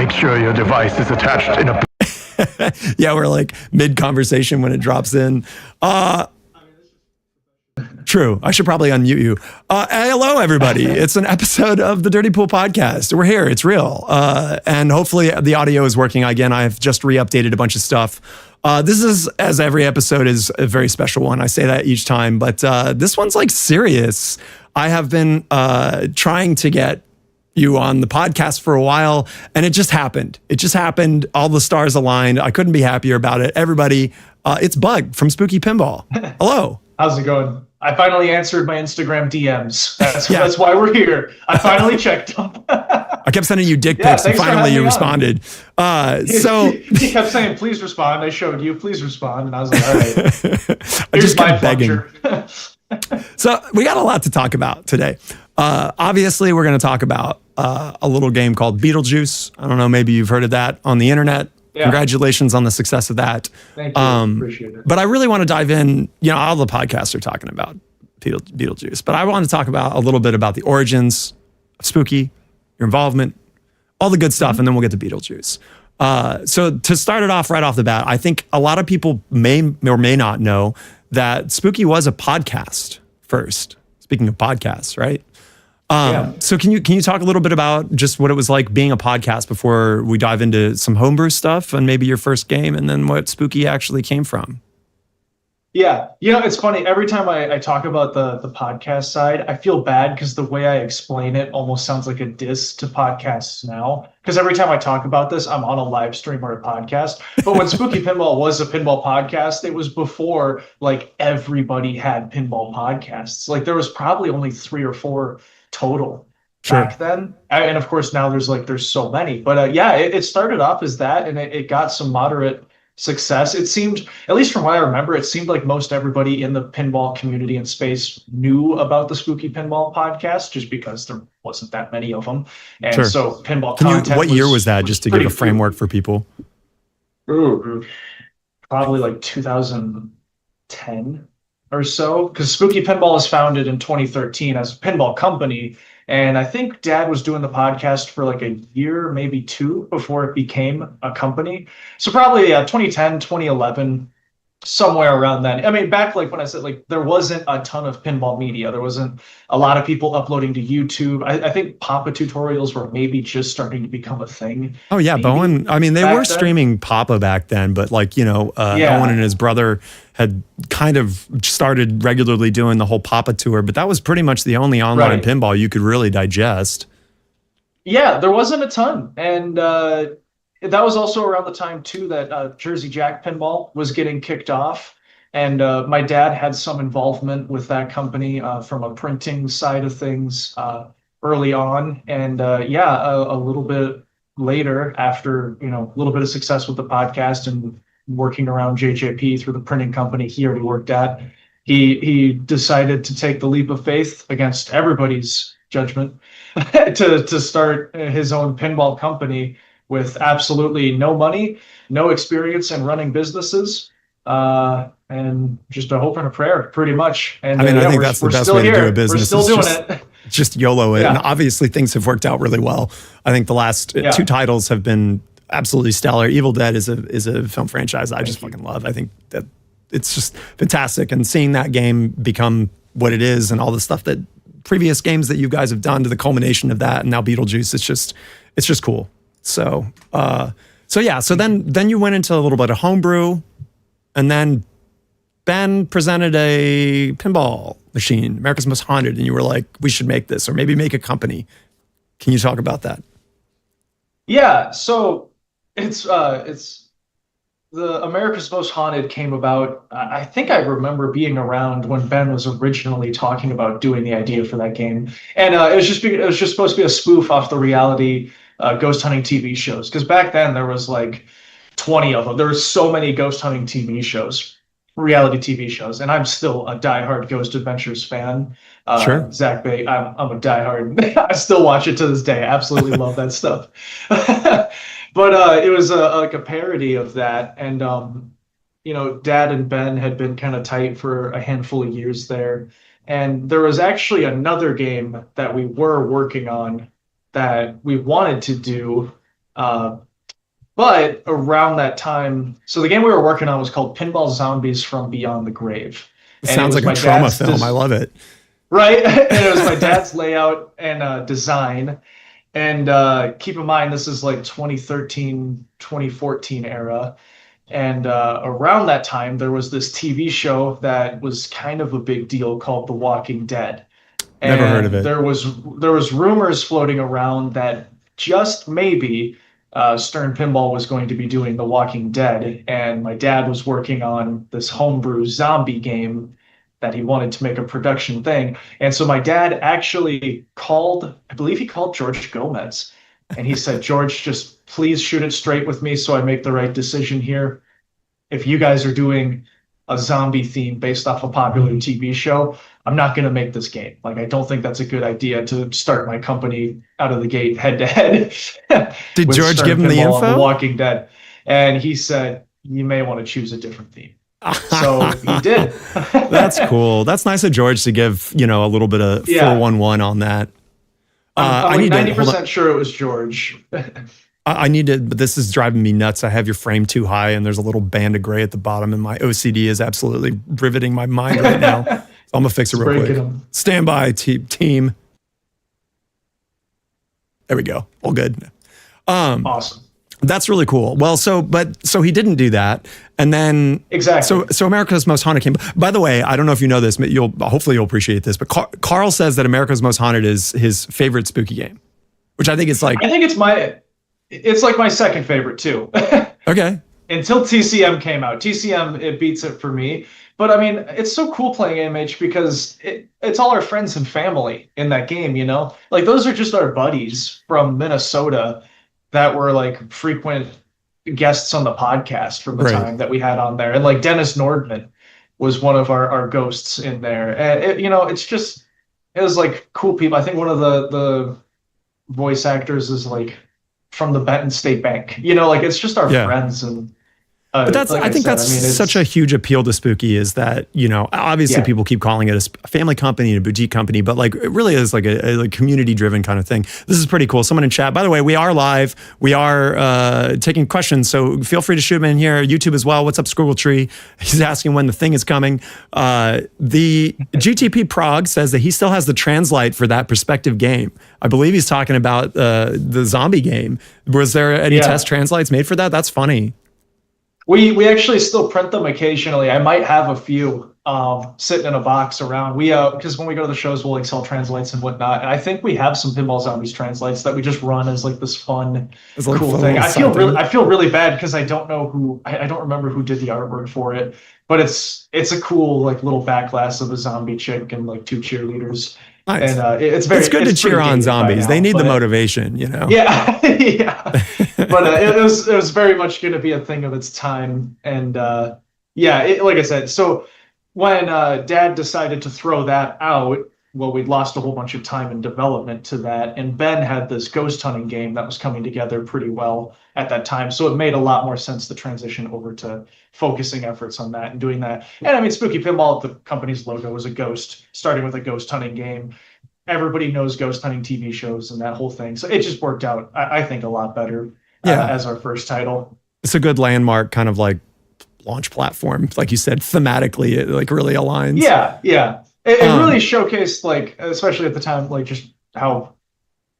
Make sure your device is attached in a... Yeah, we're like mid-conversation when it drops in. True. I should probably unmute you. Hello, everybody. It's an episode of the Dirty Pool Podcast. We're here. It's real. And hopefully the audio is working again. I've just re-updated a bunch of stuff. This is, as every episode, is a very special one. I say that each time, but this one's like serious. I have been trying to get you on the podcast for a while, and it just happened. It just happened. All the stars aligned. I couldn't be happier about it. Everybody, it's Bug from Spooky Pinball. Hello. How's it going? I finally answered my Instagram DMs. That's why we're here. I finally checked them. I kept sending you dick pics, and finally you responded. He kept saying, "Please respond." I showed you, "Please respond," and I was like, "All right." I just kept begging. So we got a lot to talk about today. Obviously, we're going to talk about a little game called Beetlejuice. I don't know, maybe you've heard of that on the internet. Yeah. Congratulations on the success of that. Thank you. Appreciate it. But I really want to dive in. You know, all the podcasts are talking about Beetlejuice, but I want to talk about a little bit about the origins of Spooky, your involvement, all the good stuff, and then we'll get to Beetlejuice. So to start it off right off the bat, I think a lot of people may or may not know that Spooky was a podcast first. Speaking of podcasts, right? So can you talk a little bit about just what it was like being a podcast before we dive into some homebrew stuff and maybe your first game and then what Spooky actually came from? Yeah, it's funny. Every time I talk about the podcast side, I feel bad because the way I explain it almost sounds like a diss to podcasts now. Because every time I talk about this, I'm on a live stream or a podcast. But when Spooky Pinball was a pinball podcast, it was before like everybody had pinball podcasts. Like there was probably only 3 or 4 total back then. And of course now there's so many. But it started off as that, and it got some moderate success. It seemed, at least from what I remember, it seemed like most everybody in the pinball community and space knew about the Spooky Pinball podcast just because there wasn't that many of them. And so pinball content. What year was that, just to give a framework for people? Ooh, probably like 2010 or so, because Spooky Pinball was founded in 2013 as a pinball company. And I think Dad was doing the podcast for like a year, maybe 2 before it became a company. So probably 2010, 2011, somewhere around then. I mean, back like when I said like there wasn't a ton of pinball media. There wasn't a lot of people uploading to YouTube. I think Papa tutorials were maybe just starting to become a thing. Oh yeah, Bowen. I mean, they were streaming Papa back then, but like, Owen and his brother had kind of started regularly doing the whole Papa tour, but that was pretty much the only online pinball you could really digest. Yeah, there wasn't a ton. And that was also around the time too that Jersey Jack Pinball was getting kicked off. And my dad had some involvement with that company from a printing side of things early on. And a little bit later, after, a little bit of success with the podcast and working around JJP through the printing company he already worked at, he decided to take the leap of faith against everybody's judgment to start his own pinball company with absolutely no money, no experience in running businesses, and just a hope and a prayer, pretty much. And I think that's the best way to do a business. We're still doing it. Just YOLO it. Yeah. And obviously things have worked out really well. I think the last 2 titles have been absolutely stellar. Evil Dead is a film franchise I just fucking love. I think that it's just fantastic. And seeing that game become what it is and all the stuff that previous games that you guys have done to the culmination of that and now Beetlejuice, it's just cool. So then you went into a little bit of homebrew, and then Ben presented a pinball machine, America's Most Haunted, and you were like, we should make this or maybe make a company. Can you talk about that? Yeah, so it's the America's Most Haunted came about. I think I remember being around when Ben was originally talking about doing the idea for that game, and it was just supposed to be a spoof off the reality ghost hunting TV shows, because back then there was like 20 of them. There were so many ghost hunting TV shows, reality TV shows, and I'm still a diehard Ghost Adventures fan. Sure. Zach Bay, I'm a diehard. I still watch it to this day. I absolutely love that stuff. But it was like a parody of that, and Dad and Ben had been kind of tight for a handful of years there, and there was actually another game that we were working on that we wanted to do, But around that time, so the game we were working on was called Pinball Zombies from Beyond the Grave. It sounds like a trauma film. I love it. Right? And it was my dad's layout and design. And keep in mind, this is like 2013, 2014 era. And around that time, there was this TV show that was kind of a big deal called The Walking Dead. And never heard of it. There was rumors floating around that just maybe Stern Pinball was going to be doing The Walking Dead, and my dad was working on this homebrew zombie game that he wanted to make a production thing. And so my dad actually called, I believe he called George Gomez, and he said, George, just please shoot it straight with me so I make the right decision here. If you guys are doing a zombie theme based off a popular TV show, I'm not going to make this game. Like, I don't think that's a good idea to start my company out of the gate head to head. Did George give him the info? The Walking Dead. And he said, you may want to choose a different theme. So he did. That's cool. That's nice of George to give, a little bit of 411 on that. I'm like 90% sure it was George. I need to, but this is driving me nuts. I have your frame too high and there's a little band of gray at the bottom and my OCD is absolutely riveting my mind right now. So I'm gonna fix it real quick. Stand by, team. There we go. All good. Awesome. That's really cool. Well, so he didn't do that. And then exactly. So America's Most Haunted came. By the way, I don't know if you know this, but hopefully you'll appreciate this, but Carl says that America's Most Haunted is his favorite spooky game, which I think it's like it's like my second favorite too. Okay. Until TCM came out. TCM, it beats it for me. But I mean, it's so cool playing AMH because it's all our friends and family in that game, Like those are just our buddies from Minnesota that were like frequent guests on the podcast from the time that we had on there. And like Dennis Nordman was one of our ghosts in there. And it was like cool people. I think one of the voice actors is like from the Benton State Bank, like it's just our friends. And but that's, like I think that's such a huge appeal to Spooky is that, obviously people keep calling it a family company, a boutique company, but like it really is like a community driven kind of thing. This is pretty cool. Someone in chat, by the way, we are live. We are taking questions. So feel free to shoot them in here. YouTube as well. What's up, Squirrel Tree? He's asking when the thing is coming. The GTP Prague says that he still has the translite for that perspective game. I believe he's talking about the zombie game. Was there any test translates made for that? That's funny. We actually still print them occasionally. I might have a few sitting in a box around. We because when we go to the shows, we'll like sell translates and whatnot. And I think we have some Pinball Zombies translates that we just run as like this fun, cool thing. I feel really bad because I don't know I don't remember who did the artwork for it, but it's a cool like little back glass of a zombie chick and like two cheerleaders. Nice. And it's good to cheer on zombies. They need the motivation, Yeah, yeah. But it was very much going to be a thing of its time, and like I said. So when Dad decided to throw that out, well, we'd lost a whole bunch of time in development to that, and Ben had this ghost hunting game that was coming together pretty well at that time. So it made a lot more sense to transition over to focusing efforts on that and doing that. And I mean, Spooky Pinball, the company's logo was a ghost, starting with a ghost hunting game. Everybody knows ghost hunting TV shows and that whole thing. So it just worked out, I think, a lot better as our first title. It's a good landmark kind of like launch platform. Like you said, thematically, it like really aligns. Yeah. It really showcased, like, especially at the time, like just how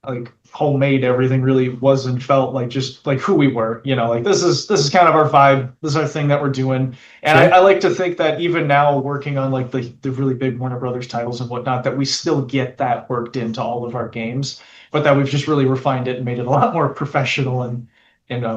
like homemade everything really was and felt, like just like who we were, like this is kind of our vibe. This is our thing that we're doing. And I like to think that even now working on like the really big Warner Brothers titles and whatnot, that we still get that worked into all of our games, but that we've just really refined it and made it a lot more professional and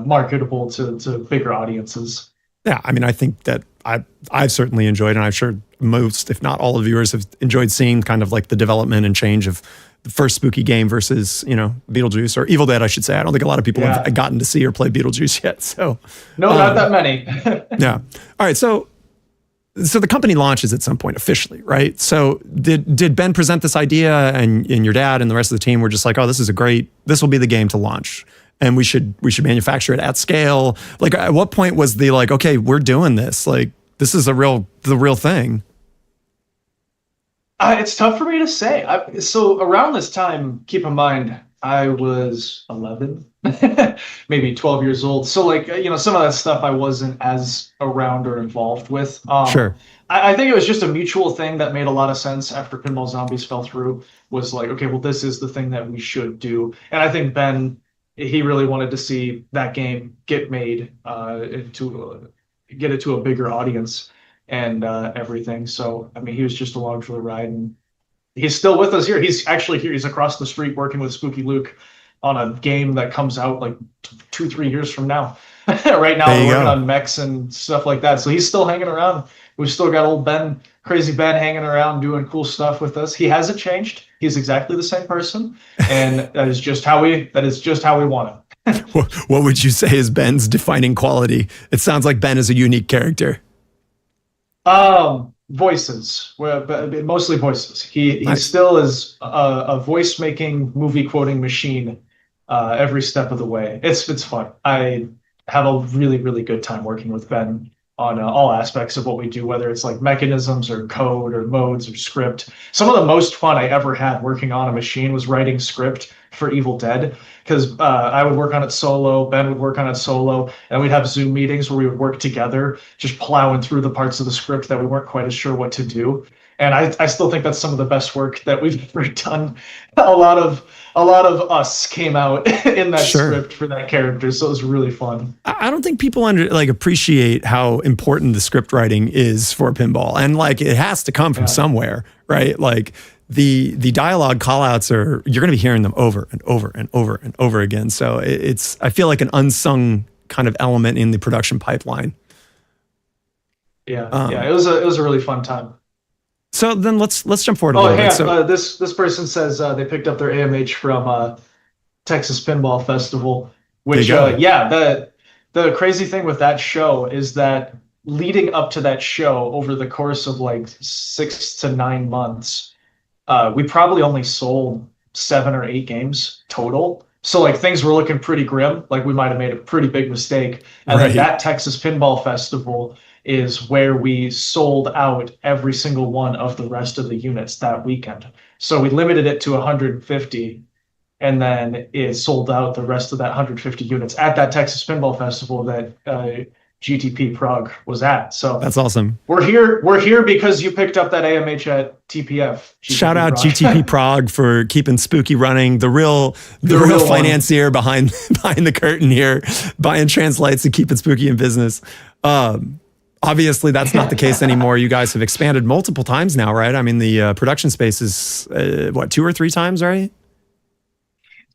marketable to bigger audiences. Yeah, I mean, I think that I've certainly enjoyed, and I'm sure most, if not all, of viewers have enjoyed seeing kind of like the development and change of the first Spooky game versus, Beetlejuice or Evil Dead, I should say. I don't think a lot of people have gotten to see or play Beetlejuice yet. So no, not that many. Yeah. All right. So the company launches at some point officially, right? So did Ben present this idea and your dad and the rest of the team were just like, oh, this will be the game to launch, and we should manufacture it at scale? Like, at what point was the like, okay, we're doing this, like this is the real thing? It's tough for me to say. So around this time, keep in mind, I was 11, maybe 12 years old. So like, some of that stuff I wasn't as around or involved with. Sure. I think it was just a mutual thing that made a lot of sense after Pinball Zombies fell through, was like, okay, well, this is the thing that we should do. And I think Ben, he really wanted to see that game get made, get it to a bigger audience and everything. So, I mean, he was just along for the ride, and he's still with us here. He's actually here. He's across the street working with Spooky Luke on a game that comes out like 2-3 years from now. Right now, we're working on mechs and stuff like that. So he's still hanging around. We've still got old Ben, crazy Ben, hanging around doing cool stuff with us. He hasn't changed. He's exactly the same person, and that is just how we want him. What would you say is Ben's defining quality? It sounds like Ben is a unique character. Voices, mostly voices. He still is a voice making, movie quoting machine every step of the way. It's fun. I have a really, really good time working with Ben on all aspects of what we do, whether it's like mechanisms or code or modes or script. Some of the most fun I ever had working on a machine was writing script for Evil Dead, because I would work on it solo, Ben would work on it solo, and we'd have Zoom meetings where we would work together, just plowing through the parts of the script that we weren't quite as sure what to do. And I still think that's some of the best work that we've ever done. A lot of us came out in that script for that character, so it was really fun. I don't think people appreciate how important the script writing is for pinball, and like it has to come from somewhere, right? Like the dialogue callouts you're going to be hearing them over and over and over and over again. So I feel like an unsung kind of element in the production pipeline. Yeah, it was a really fun time. So then let's jump forward a little bit. So this person says they picked up their AMH from Texas Pinball Festival, which the crazy thing with that show is that leading up to that show, over the course of like 6 to 9 months, we probably only sold 7 or 8 games total. So like things were looking pretty grim. Like we might have made a pretty big mistake. And then that Texas Pinball Festival is where we sold out every single one of the rest of the units that weekend. So we limited it to 150, and then it sold out the rest of that 150 units at that Texas Pinball Festival that GTP Prague was at. So that's awesome. We're here because you picked up that AMH at TPF. Shout out GTP Prague for keeping Spooky running. The real financier behind the curtain here, buying translights and keeping Spooky in business. Obviously, that's not the case anymore. You guys have expanded multiple times now, right? I mean, the production space is, 2 or 3 times, right?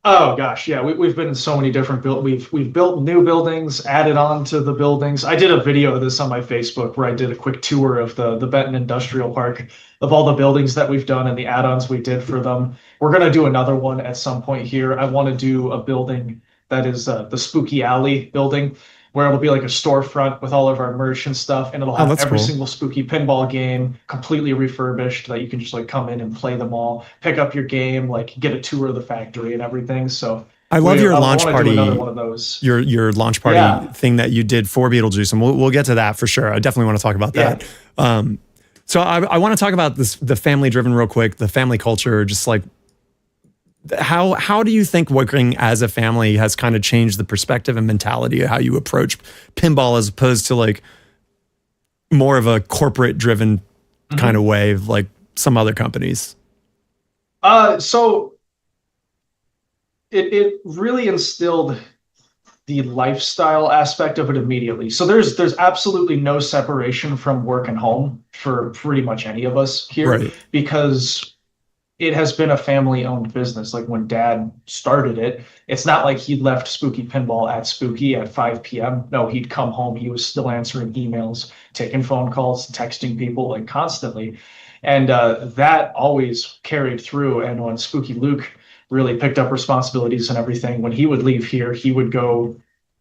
Oh, gosh, yeah. We've been in so many different buildings. We've built new buildings, added on to the buildings. I did a video of this on my Facebook where I did a quick tour of the Benton Industrial Park, of all the buildings that we've done and the add-ons we did for them. We're going to do another one at some point here. I want to do a building that is the Spooky Alley building, where it'll be like a storefront with all of our merch and stuff, and it'll have every single Spooky Pinball game completely refurbished that you can just like come in and play them all, pick up your game, like get a tour of the factory and everything. So I love your launch party. Another one of those. Your launch party thing that you did for Beetlejuice, and we'll get to that for sure. I definitely want to talk about that. So I want to talk about the family driven real quick, the family culture, just like how do you think working as a family has kind of changed the perspective and mentality of how you approach pinball as opposed to like more of a corporate driven kind of way of like some other companies? So it really instilled the lifestyle aspect of it immediately. So there's absolutely no separation from work and home for pretty much any of us here, because it has been a family-owned business. Like when Dad started it, it's not like he left Spooky Pinball at Spooky at 5 p.m. No, he'd come home. He was still answering emails, taking phone calls, texting people like constantly. And that always carried through. And when Spooky Luke really picked up responsibilities and everything, when he would leave here, he would go,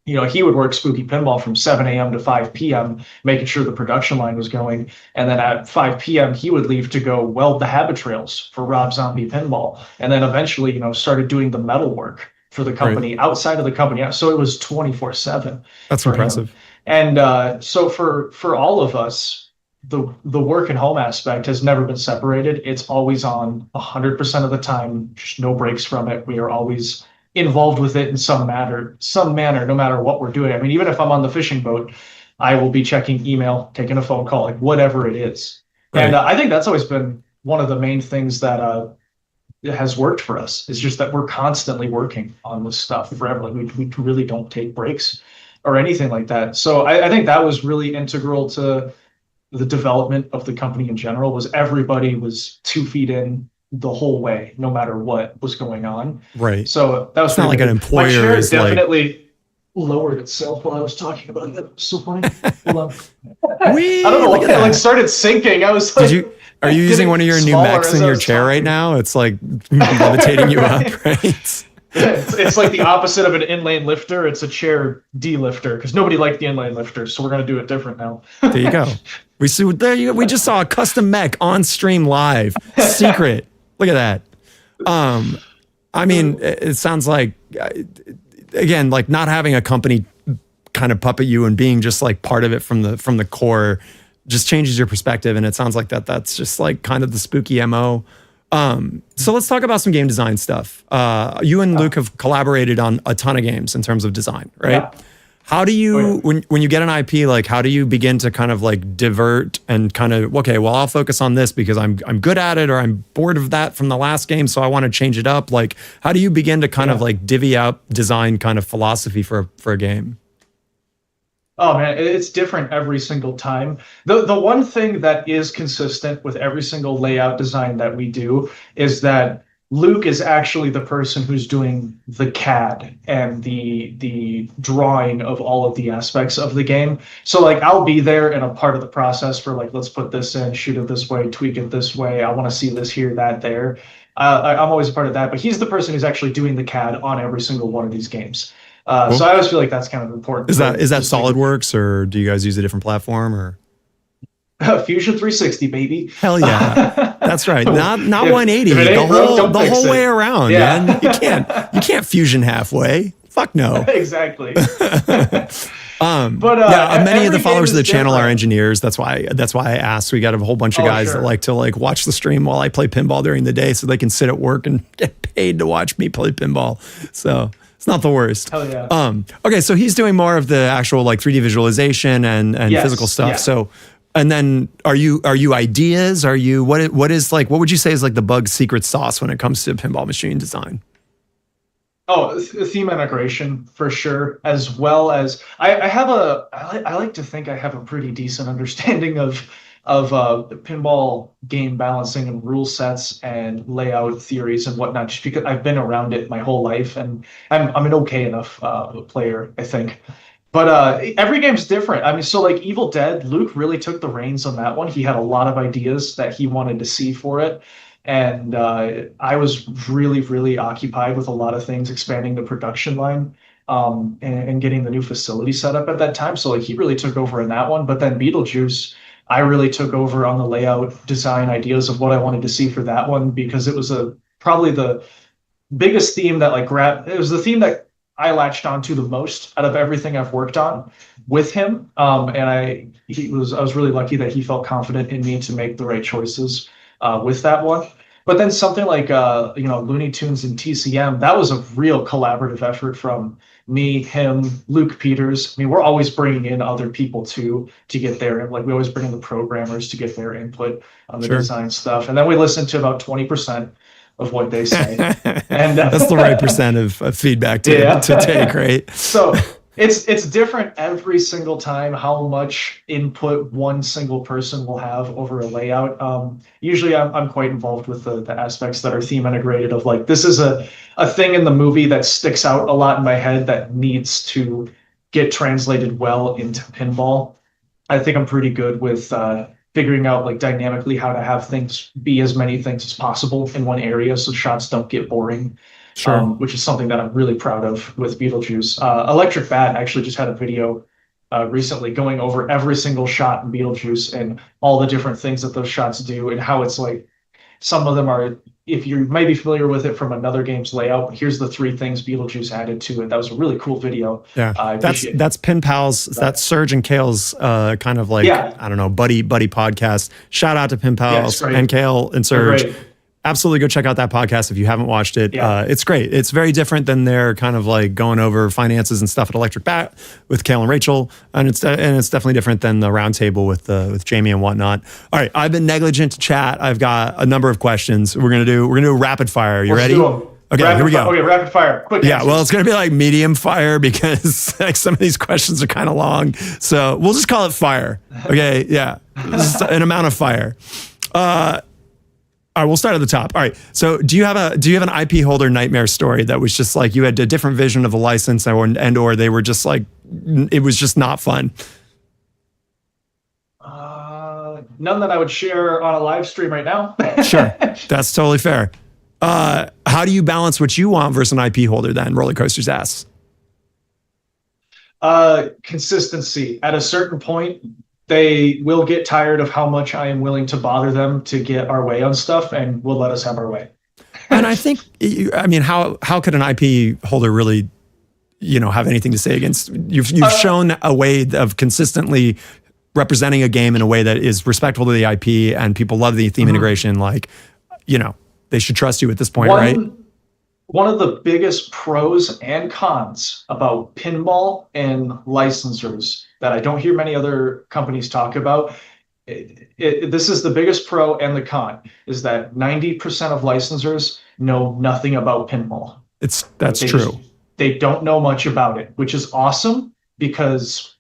he would work Spooky Pinball from 7 a.m. to 5 p.m., making sure the production line was going. And then at 5 p.m., he would leave to go weld the habit trails for Rob Zombie Pinball. And then eventually, started doing the metal work for the company outside of the company. So it was 24/7. That's impressive. And so for all of us, the work and home aspect has never been separated. It's always on 100% of the time, just no breaks from it. We are always involved with it in some manner, no matter what we're doing. I mean, even if I'm on the fishing boat, I will be checking email, taking a phone call, like whatever it is. Right. And I think that's always been one of the main things that has worked for us, is just that we're constantly working on this stuff forever. Like we really don't take breaks or anything like that. So I think that was really integral to the development of the company in general, was everybody was 2 feet in the whole way, no matter what was going on. Right. So that was it's not like an employer. My chair is definitely lowered itself while I was talking about it. That was so funny. Hold on. Wee, I don't know look why at it like that. started sinking. I was like, Are you using one of your new smaller mechs as in I your was chair right talking. now? It's like levitating you up, right? It's like the opposite of an inlane lifter. It's a chair de-lifter, because nobody liked the inlane lifter, so we're gonna do it different now. There you go. We just saw a custom mech on stream live. Secret. Look at that. I mean, it sounds like, again, like not having a company kind of puppet you and being just like part of it from the core just changes your perspective. And it sounds like that's just like kind of the Spooky MO. So let's talk about some game design stuff. You and Luke have collaborated on a ton of games in terms of design, right? Yeah. How do you, when you get an IP, like how do you begin to kind of like divert and kind of, okay, well, I'll focus on this because I'm good at it, or I'm bored of that from the last game, so I want to change it up. Like, how do you begin to kind of like divvy out design kind of philosophy for a game? Oh man, it's different every single time. The one thing that is consistent with every single layout design that we do is that Luke is actually the person who's doing the CAD and the drawing of all of the aspects of the game. So like I'll be there and a part of the process for like, let's put this in, shoot it this way, tweak it this way. I want to see this here, that, there. I'm always a part of that, but he's the person who's actually doing the CAD on every single one of these games. Cool. So I always feel like that's kind of important. Is that SolidWorks, or do you guys use a different platform, or? Fusion 360, baby. Hell yeah, that's right. Not 180. The whole way around, man. You can't fusion halfway. Fuck no. Exactly. Many of the followers of the channel are different. engineers. That's why I asked. We got a whole bunch of guys that like to like watch the stream while I play pinball during the day, so they can sit at work and get paid to watch me play pinball. So it's not the worst. Hell yeah. Okay, so he's doing more of the actual like 3D visualization and physical stuff. Yeah. So, and then are you ideas? Are you what would you say is like the bug secret sauce when it comes to pinball machine design? Oh, theme integration for sure, as well as I like to think I have a pretty decent understanding of pinball game balancing and rule sets and layout theories and whatnot, just because I've been around it my whole life, and I'm an okay enough player, I think. But every game's different. I mean, so like Evil Dead, Luke really took the reins on that one. He had a lot of ideas that he wanted to see for it. And I was really, really occupied with a lot of things, expanding the production line and getting the new facility set up at that time. So like he really took over in that one. But then Beetlejuice, I really took over on the layout design ideas of what I wanted to see for that one, because it was probably the biggest theme that like it was the theme that I latched onto the most out of everything I've worked on with him. And I was really lucky that he felt confident in me to make the right choices with that one. But then something like Looney Tunes and TCM, that was a real collaborative effort from me, him, Luke Peters. I mean, we're always bringing in other people too to get their, like we always bring in the programmers to get their input on the design stuff, and then we listen to about 20% of what they say. And that's the right percent of feedback to take, right? So it's different every single time how much input one single person will have over a layout. Usually I'm quite involved with the aspects that are theme integrated, of like, this is a thing in the movie that sticks out a lot in my head that needs to get translated well into pinball. I think I'm pretty good with figuring out like dynamically how to have things be as many things as possible in one area so shots don't get boring. Sure. Which is something that I'm really proud of with Beetlejuice. Electric Bat actually just had a video recently going over every single shot in Beetlejuice and all the different things that those shots do, and how it's like some of them are if you might be familiar with it from another game's layout, here's the 3 things Beetlejuice added to it. That was a really cool video. Yeah, that's Pin Pals. That's Serge and Kale's kind of like, I don't know, buddy podcast. Shout out to Pin Pals and Kale and Serge. Absolutely go check out that podcast if you haven't watched it. It's great. It's very different than their kind of like going over finances and stuff at Electric Bat with Kale and Rachel, and it's definitely different than the roundtable with Jamie and whatnot. All right, I've been negligent to chat. I've got a number of questions. We're gonna do a rapid fire. You ready? Okay, here we go. Okay, rapid fire. Quick. Yeah, well, it's gonna be like medium fire because like some of these questions are kind of long, so we'll just call it fire. Okay, yeah, just an amount of fire. All right, we'll start at the top. All right, so do you have an IP holder nightmare story that was just like you had a different vision of the license, or they were just like it was just not fun? None that I would share on a live stream right now. Sure, that's totally fair. How do you balance what you want versus an IP holder then? Roller Coaster's asks. Consistency. At a certain point, they will get tired of how much I am willing to bother them to get our way on stuff, and will let us have our way. And I think, I mean, how could an IP holder really, have anything to say against? You've shown a way of consistently representing a game in a way that is respectful to the IP, and people love the theme integration. Like, they should trust you at this point, right? One of the biggest pros and cons about pinball and licensors that I don't hear many other companies talk about, this is the biggest pro and the con, is that 90% of licensors know nothing about pinball. That's true. They don't know much about it, which is awesome, because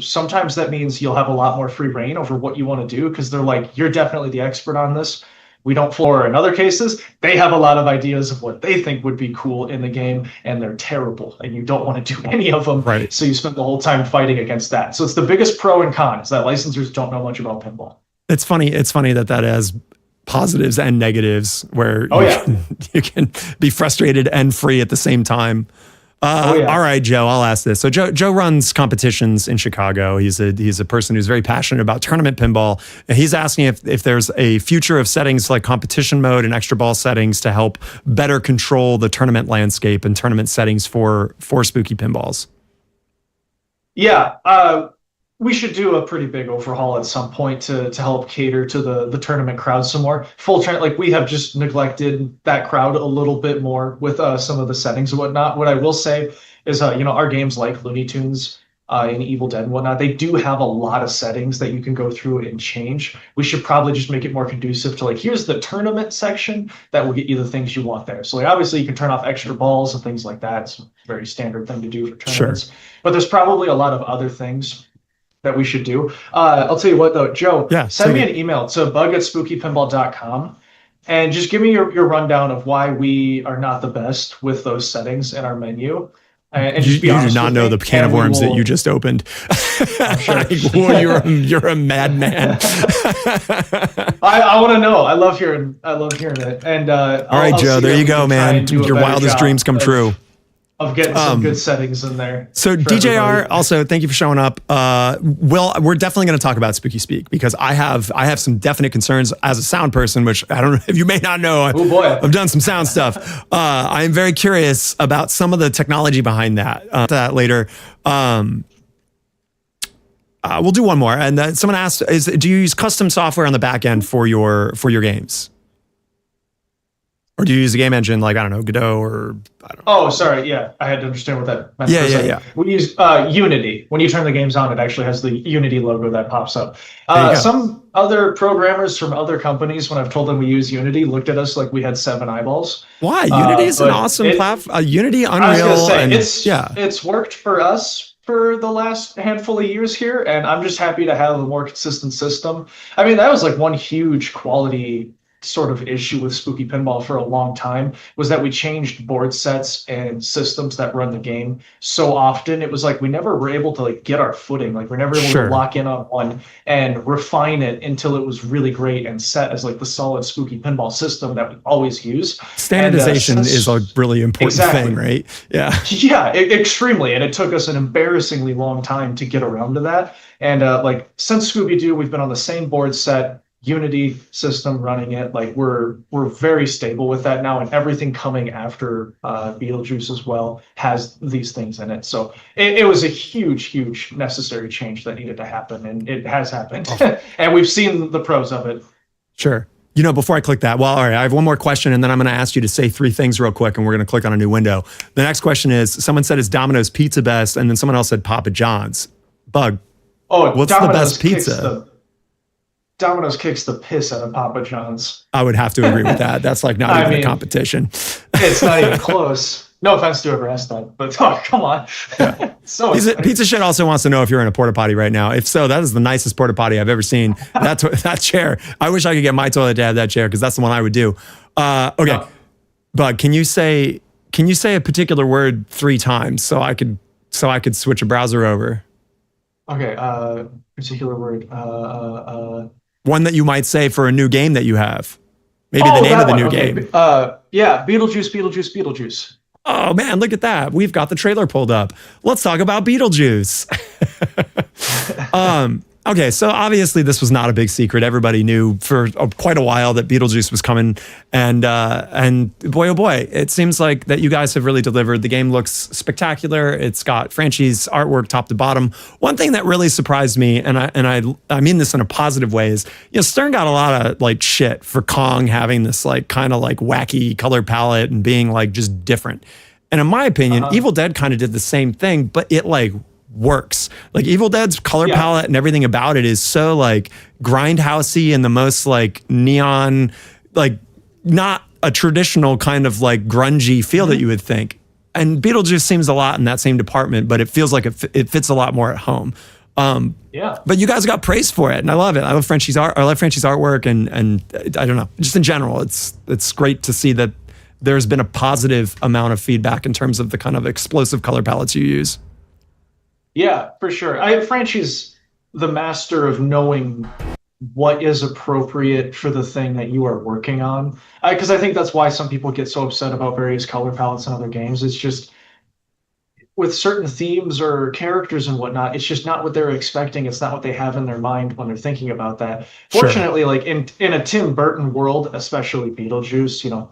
sometimes that means you'll have a lot more free reign over what you want to do, because they're like, you're definitely the expert on this. We don't floor. In other cases, they have a lot of ideas of what they think would be cool in the game, and they're terrible, and you don't want to do any of them. Right. So you spend the whole time fighting against that. So it's the biggest pro and con, is that licensors don't know much about pinball. It's funny that has positives and negatives, where you can be frustrated and free at the same time. All right, Joe, I'll ask this. So Joe runs competitions in Chicago. He's a person who's very passionate about tournament pinball. And he's asking if there's a future of settings like competition mode and extra ball settings to help better control the tournament landscape and tournament settings for Spooky Pinballs. Yeah, we should do a pretty big overhaul at some point to help cater to the tournament crowd some more. Like, we have just neglected that crowd a little bit more with some of the settings and whatnot. What I will say is, our games like Looney Tunes and Evil Dead and whatnot, they do have a lot of settings that you can go through and change. We should probably just make it more conducive to, like, here's the tournament section that will get you the things you want there. So, like, obviously you can turn off extra balls and things like that. It's a very standard thing to do for tournaments. Sure. But there's probably a lot of other things that we should do. I'll tell you what, though, Joe, send me an email to bug@spookypinball.com and just give me your rundown of why we are not the best with those settings in our menu. And just be honest, you do not know the can of worms that you just opened. I'm sure. You're a madman. I want to know. I love hearing it. And all right, Joe, there you go, man. Your wildest dreams come true. Of getting some good settings in there. So DJR, also, thank you for showing up. We're definitely going to talk about Spooky Speak, because I have some definite concerns as a sound person, which I don't know if you may not know. I've done some sound stuff. I am very curious about some of the technology behind that. That later. We'll do one more. And someone asked, do you use custom software on the back end for your games? Or do you use a game engine like, I don't know, Godot or I don't know. Oh, sorry. Yeah, I had to understand what that meant. Yeah. We use Unity. When you turn the games on, it actually has the Unity logo that pops up. Some other programmers from other companies, when I've told them we use Unity, looked at us like we had 7 eyeballs. Why? Unity is an awesome platform. Unity, Unreal. I was gonna say, it's worked for us for the last handful of years here, and I'm just happy to have a more consistent system. I mean, that was like one huge quality sort of issue with Spooky Pinball for a long time, was that we changed board sets and systems that run the game so often. It was like we never were able to like get our footing. Like we're never able to lock in on one and refine it until it was really great and set as like the solid Spooky Pinball system that we always use. Standardization is a really important thing, right? Yeah. Yeah, extremely. And it took us an embarrassingly long time to get around to that. And like since Scooby-Doo, we've been on the same board set Unity system running it. Like we're very stable with that now, and everything coming after Beetlejuice as well has these things in it. So it was a huge necessary change that needed to happen, and it has happened. And we've seen the pros of it. Sure. You know, before I click that, well, all right, I have one more question, and then I'm going to ask you to say 3 things real quick, and we're going to click on a new window. The next question is, someone said, is Domino's Pizza best? And then someone else said Papa John's. Bug. Oh, what's Domino's the best pizza? Domino's kicks the piss out of Papa John's. I would have to agree with that. That's like not even a competition. It's not even close. No offense to whoever asked that, but come on. Yeah. So Pizza Shit also wants to know if you're in a porta potty right now. If so, that is the nicest porta potty I've ever seen. That chair. I wish I could get my toilet to have that chair, because that's the one I would do. Okay, Bug, can you say a particular word 3 times so I could switch a browser over? Okay, particular word. One that you might say for a new game that you have. Maybe the name of the new game. Yeah, Beetlejuice. Oh man, look at that. We've got the trailer pulled up. Let's talk about Beetlejuice. Okay, so obviously this was not a big secret. Everybody knew for quite a while that Beetlejuice was coming, and boy, oh boy, it seems like that you guys have really delivered. The game looks spectacular. It's got franchise artwork top to bottom. One thing that really surprised me, and I mean this in a positive way, is, you know, Stern got a lot of like shit for Kong having this like kind of like wacky color palette and being like just different. And in my opinion, Evil Dead kind of did the same thing, but it like works. Like Evil Dead's color palette and everything about it is so like grindhousey and the most like neon, like not a traditional kind of like grungy feel that you would think. And Beetlejuice seems a lot in that same department, but it feels like it fits a lot more at home. But you guys got praise for it, and I love it. I love Frenchie's art. I love Frenchie's artwork, and I don't know, just in general, it's great to see that there's been a positive amount of feedback in terms of the kind of explosive color palettes you use. Yeah, for sure. Franchy's the master of knowing what is appropriate for the thing that you are working on. Because I think that's why some people get so upset about various color palettes in other games. It's just with certain themes or characters and whatnot, it's just not what they're expecting. It's not what they have in their mind when they're thinking about that. Sure. Fortunately, like in a Tim Burton world, especially Beetlejuice, you know,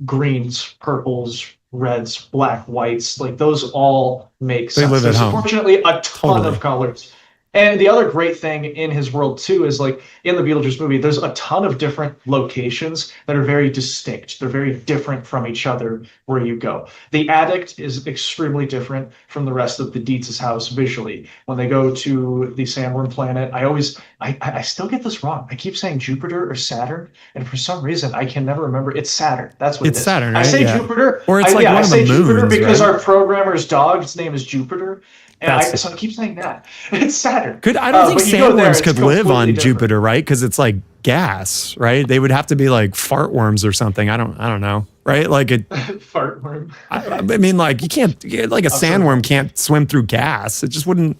greens, purples, reds, black, whites, like those all make sense. They live at home. Fortunately, a ton of colors. And the other great thing in his world too is, like, in the Beetlejuice movie, there's a ton of different locations that are very distinct. They're very different from each other where you go. The attic is extremely different from the rest of the Dietz's house visually. When they go to the Sandworm planet, I still get this wrong. I keep saying Jupiter or Saturn, and for some reason I can never remember. It's Saturn. That's what it is. It's Saturn, right? I say Jupiter. Or it's like one of the moons, Jupiter because right? our programmer's dog's name is Jupiter. And so I keep saying that. It's Saturn. I don't think sandworms could live on different. Jupiter, right? Because it's like gas, right? They would have to be like fart worms or something. I don't know, right? Like it. Fart worm. I mean, like you can't, like a sandworm can't swim through gas. It just wouldn't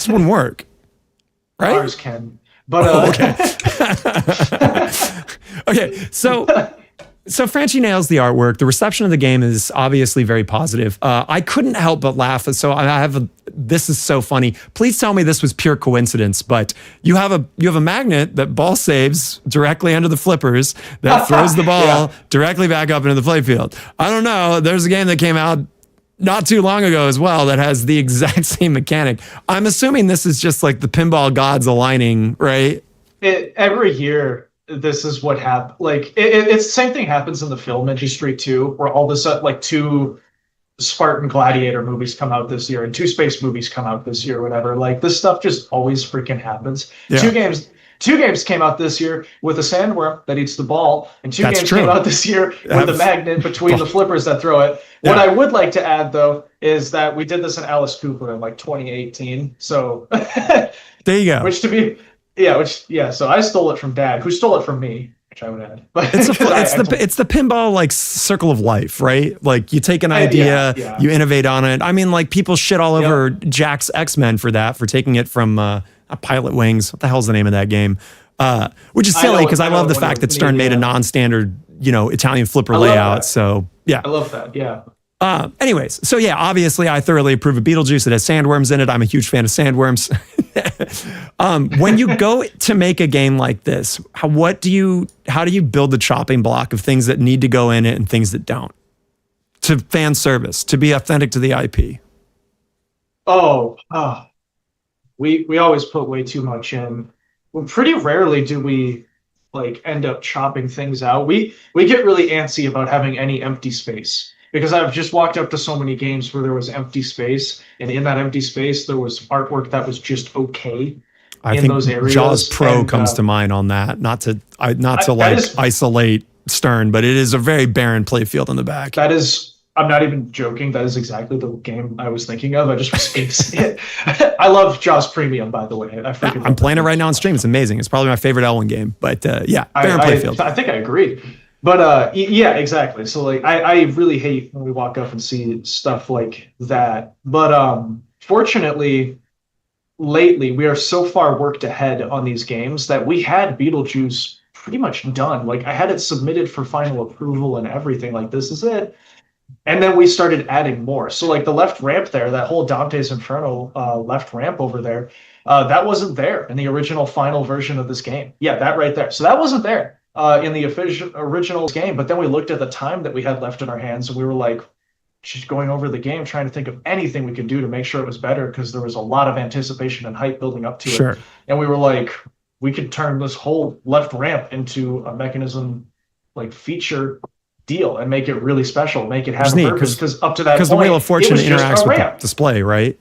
work, right? Ours can, but okay. Okay, So Franchi nails the artwork. The reception of the game is obviously very positive. I couldn't help but laugh. So this is so funny. Please tell me this was pure coincidence, but you have a magnet that ball saves directly under the flippers that throws the ball directly back up into the playfield. I don't know. There's a game that came out not too long ago as well that has the exact same mechanic. I'm assuming this is just like the pinball gods aligning, right? Every year, this is what happens. Like it's the same thing happens in the film industry too, where all of a sudden, like 2 Spartan Gladiator movies come out this year and 2 space movies come out this year, whatever. Like this stuff just always freaking happens. Yeah. Two games came out this year with a sandworm that eats the ball, and 2 games came out this year with a magnet between the flippers that throw it. Yeah. What I would like to add though is that we did this in Alice Cooper in like 2018. So there you go. So I stole it from Dad, who stole it from me, which I would add. But it's the pinball like circle of life, right? Like you take an idea, you innovate on it. I mean, like people shit all over Jack's X-Men for taking it from Pilot Wings. What the hell's the name of that game? Which is silly because I love the fact that Stern made a non-standard, Italian flipper layout. So yeah, I love that. Yeah. Anyways, so yeah, obviously I thoroughly approve of Beetlejuice. It has sandworms in it. I'm a huge fan of sandworms. When you go to make a game like this, how do you build the chopping block of things that need to go in it and things that don't? To fan service, to be authentic to the IP. We always put way too much in. Well, pretty rarely do we like end up chopping things out. We get really antsy about having any empty space because I've just walked up to so many games where there was empty space, and in that empty space there was artwork that was just okay. I think those areas. Jaws Pro comes to mind on that. Not to isolate Stern, but it is a very barren playfield in the back. That is. I'm not even joking. That is exactly the game I was thinking of. I just was it. I love Jaws Premium, by the way. I'm playing it right now on stream. It's amazing. It's probably my favorite Elwyn game. But yeah, barren playfield. I think I agree. But yeah, exactly. So like, I really hate when we walk up and see stuff like that. But fortunately, lately we are so far worked ahead on these games that we had Beetlejuice pretty much done. Like I had it submitted for final approval and everything. Like this is it. And then we started adding more. So like the left ramp there, that whole Dante's Inferno left ramp over there, that wasn't there in the original final version of this game. Yeah, that right there. So that wasn't there in the original game. But then we looked at the time that we had left in our hands and we were like, just going over the game, trying to think of anything we could do to make sure it was better because there was a lot of anticipation and hype building up to it. And we were like, we could turn this whole left ramp into a mechanism like feature deal and make it really special, make it have a purpose, because up to that point, because the Wheel of Fortune interacts with the display, right?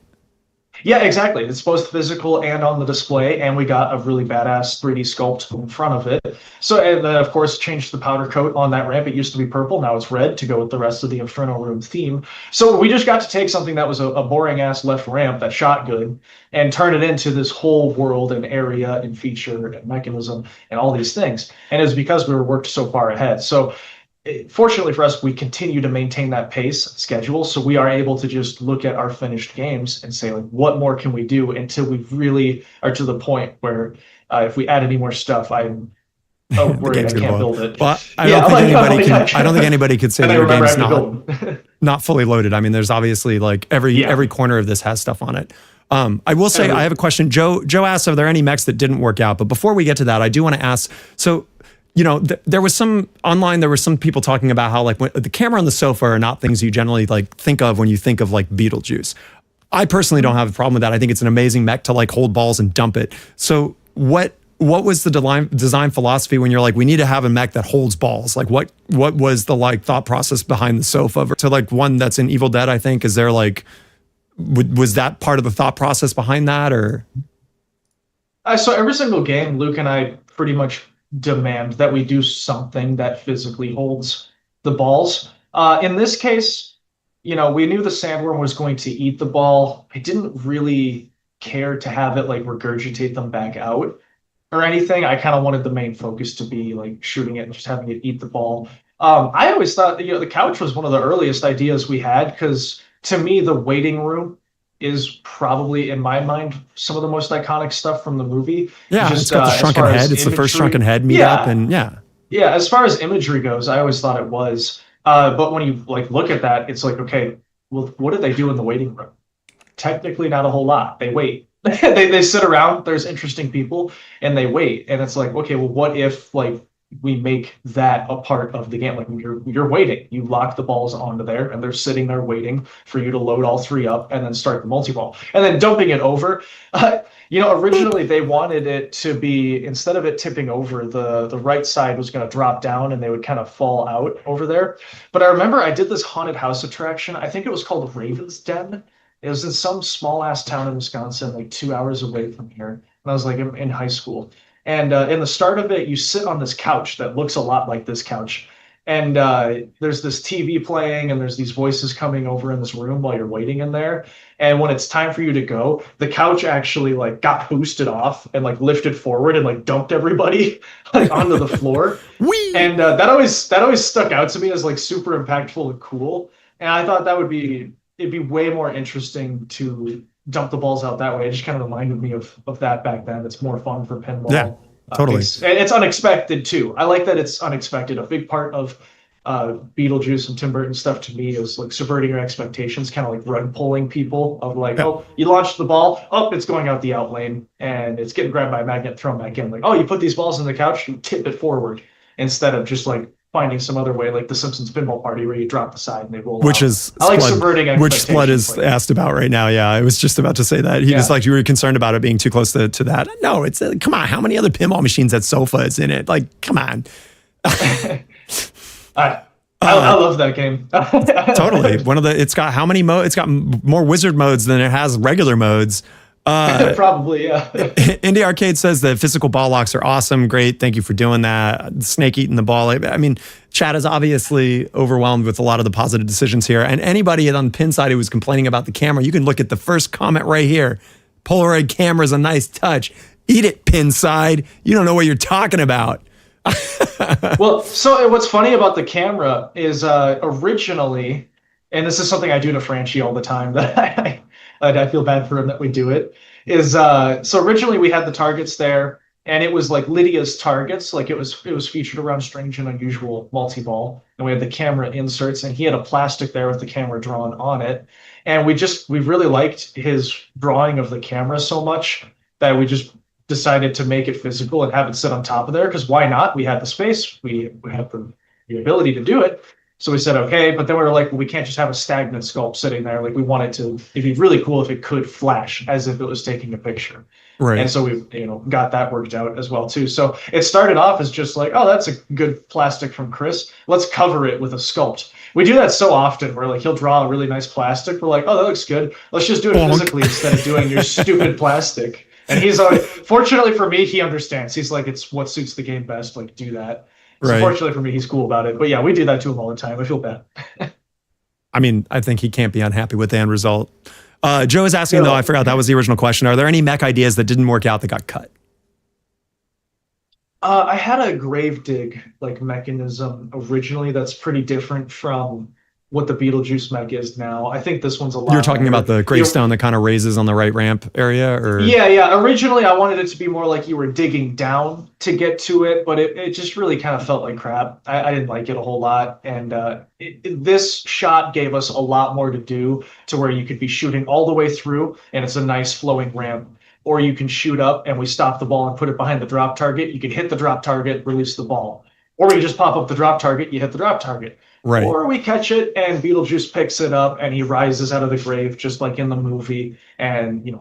Yeah, exactly. It's both physical and on the display, and we got a really badass 3D sculpt in front of it. So, and then of course, changed the powder coat on that ramp. It used to be purple, now it's red to go with the rest of the Inferno Room theme. So we just got to take something that was a boring ass left ramp that shot good and turn it into this whole world and area and feature and mechanism and all these things. And it's because we were worked so far ahead. So fortunately for us, we continue to maintain that pace schedule, so we are able to just look at our finished games and say, like, what more can we do until we really are to the point where if we add any more stuff, I'm worried I can't build it. Well, I don't think anybody could say that your game's not fully loaded. I mean, there's obviously like every corner of this has stuff on it. I will say, I have a question. Joe asked, are there any mechs that didn't work out? But before we get to that, I do want to ask, so you know, there was some people talking about how like when, the camera and the sofa are not things you generally like think of when you think of like Beetlejuice. I personally don't have a problem with that. I think it's an amazing mech to like hold balls and dump it. So what was the design philosophy when you're like, we need to have a mech that holds balls? Like what was the like thought process behind the sofa to like one that's in Evil Dead, I think? Is there like, was that part of the thought process behind that or? So every single game, Luke and I pretty much demand that we do something that physically holds the balls. In this case, you know, we knew the Sandworm was going to eat the ball. I didn't really care to have it like regurgitate them back out or anything. I kind of wanted the main focus to be like shooting it and just having it eat the ball. I always thought, you know, the couch was one of the earliest ideas we had because to me, the waiting room is probably, in my mind, some of the most iconic stuff from the movie. Yeah, it's got the shrunken head. It's the first shrunken head meetup, and yeah. Yeah, as far as imagery goes, I always thought it was. But when you like look at that, it's like, okay, well, what do they do in the waiting room? Technically, not a whole lot. They wait. they sit around. There's interesting people, and they wait. And it's like, okay, well, what if like we make that a part of the game? Like you're waiting, you lock the balls onto there and they're sitting there waiting for you to load all three up and then start the multi-ball and then dumping it over. You know, originally they wanted it to be, instead of it tipping over, the right side was going to drop down and they would kind of fall out over there. But I remember I did this haunted house attraction. I think it was called Raven's Den. It was in some small ass town in Wisconsin, like 2 hours away from here. And I was like in high school. And in the start of it, you sit on this couch that looks a lot like this couch. And there's this TV playing and there's these voices coming over in this room while you're waiting in there. And when it's time for you to go, the couch actually like got boosted off and like lifted forward and like dumped everybody like onto the floor. And that always stuck out to me as like super impactful and cool. And I thought it'd be way more interesting to dump the balls out that way. It just kind of reminded me of that back then. It's more fun for pinball. Yeah, totally. It's unexpected too. I like that it's unexpected. A big part of Beetlejuice and Tim Burton stuff to me is like subverting your expectations, kind of like rug pulling people of like, Yeah. oh, you launched the ball, oh, it's going out the out lane and it's getting grabbed by a magnet, thrown back in. Like, oh, you put these balls on the couch, you tip it forward instead of just like finding some other way, like the Simpsons Pinball Party where you drop the side and they roll Which out. is I like Spud, subverting which expectations. Spud is asked about right now. Yeah, I was just about to say that. He was Yeah. like, you were concerned about it being too close to that. No, it's come on. How many other pinball machines had sofas in it? Like, come on. I love that game. Totally. It's got how many modes? It's got more wizard modes than it has regular modes. Probably, yeah. Indie Arcade says the physical ball locks are awesome. Great. Thank you for doing that. Snake eating the ball. I mean, chat is obviously overwhelmed with a lot of the positive decisions here. And anybody on the pin side who was complaining about the camera, you can look at the first comment right here. Polaroid camera is a nice touch. Eat it, pin side. You don't know what you're talking about. Well, so what's funny about the camera is originally, and this is something I do to Franchi all the time that I feel bad for him that we do it, is so originally we had the targets there and it was like Lydia's targets, like it was featured around Strange and Unusual multi-ball, and we had the camera inserts and he had a plastic there with the camera drawn on it. And we really liked his drawing of the camera so much that we just decided to make it physical and have it sit on top of there, because why not? We had the space, we had the ability to do it. So we said, okay, but then we were like, well, we can't just have a stagnant sculpt sitting there. Like we wanted to, it'd be really cool if it could flash as if it was taking a picture. Right. And so we, got that worked out as well too. So it started off as just like, oh, that's a good plastic from Chris. Let's cover it with a sculpt. We do that so often where like he'll draw a really nice plastic. We're like, oh, that looks good. Let's just do it physically instead of doing your stupid plastic. And he's always, fortunately for me, he understands. He's like, it's what suits the game best. Like, do that. So Right. fortunately for me, he's cool about it. But yeah, we do that to him all the time. I feel bad. I mean, I think he can't be unhappy with the end result. Joe is asking, though, I forgot that was the original question. Are there any mech ideas that didn't work out that got cut? I had a grave dig like mechanism originally that's pretty different from what the Beetlejuice mech is now. I think this one's a lot. You're talking better. about the gravestone that kind of raises on the right ramp area, or Yeah. Originally, I wanted it to be more like you were digging down to get to it, but it just really kind of felt like crap. I didn't like it a whole lot, and this shot gave us a lot more to do to where you could be shooting all the way through, and it's a nice flowing ramp. Or you can shoot up, and we stop the ball and put it behind the drop target. You can hit the drop target, release the ball. Or you just pop up the drop target, you hit the drop target. Right. Or we catch it and Beetlejuice picks it up and he rises out of the grave just like in the movie and,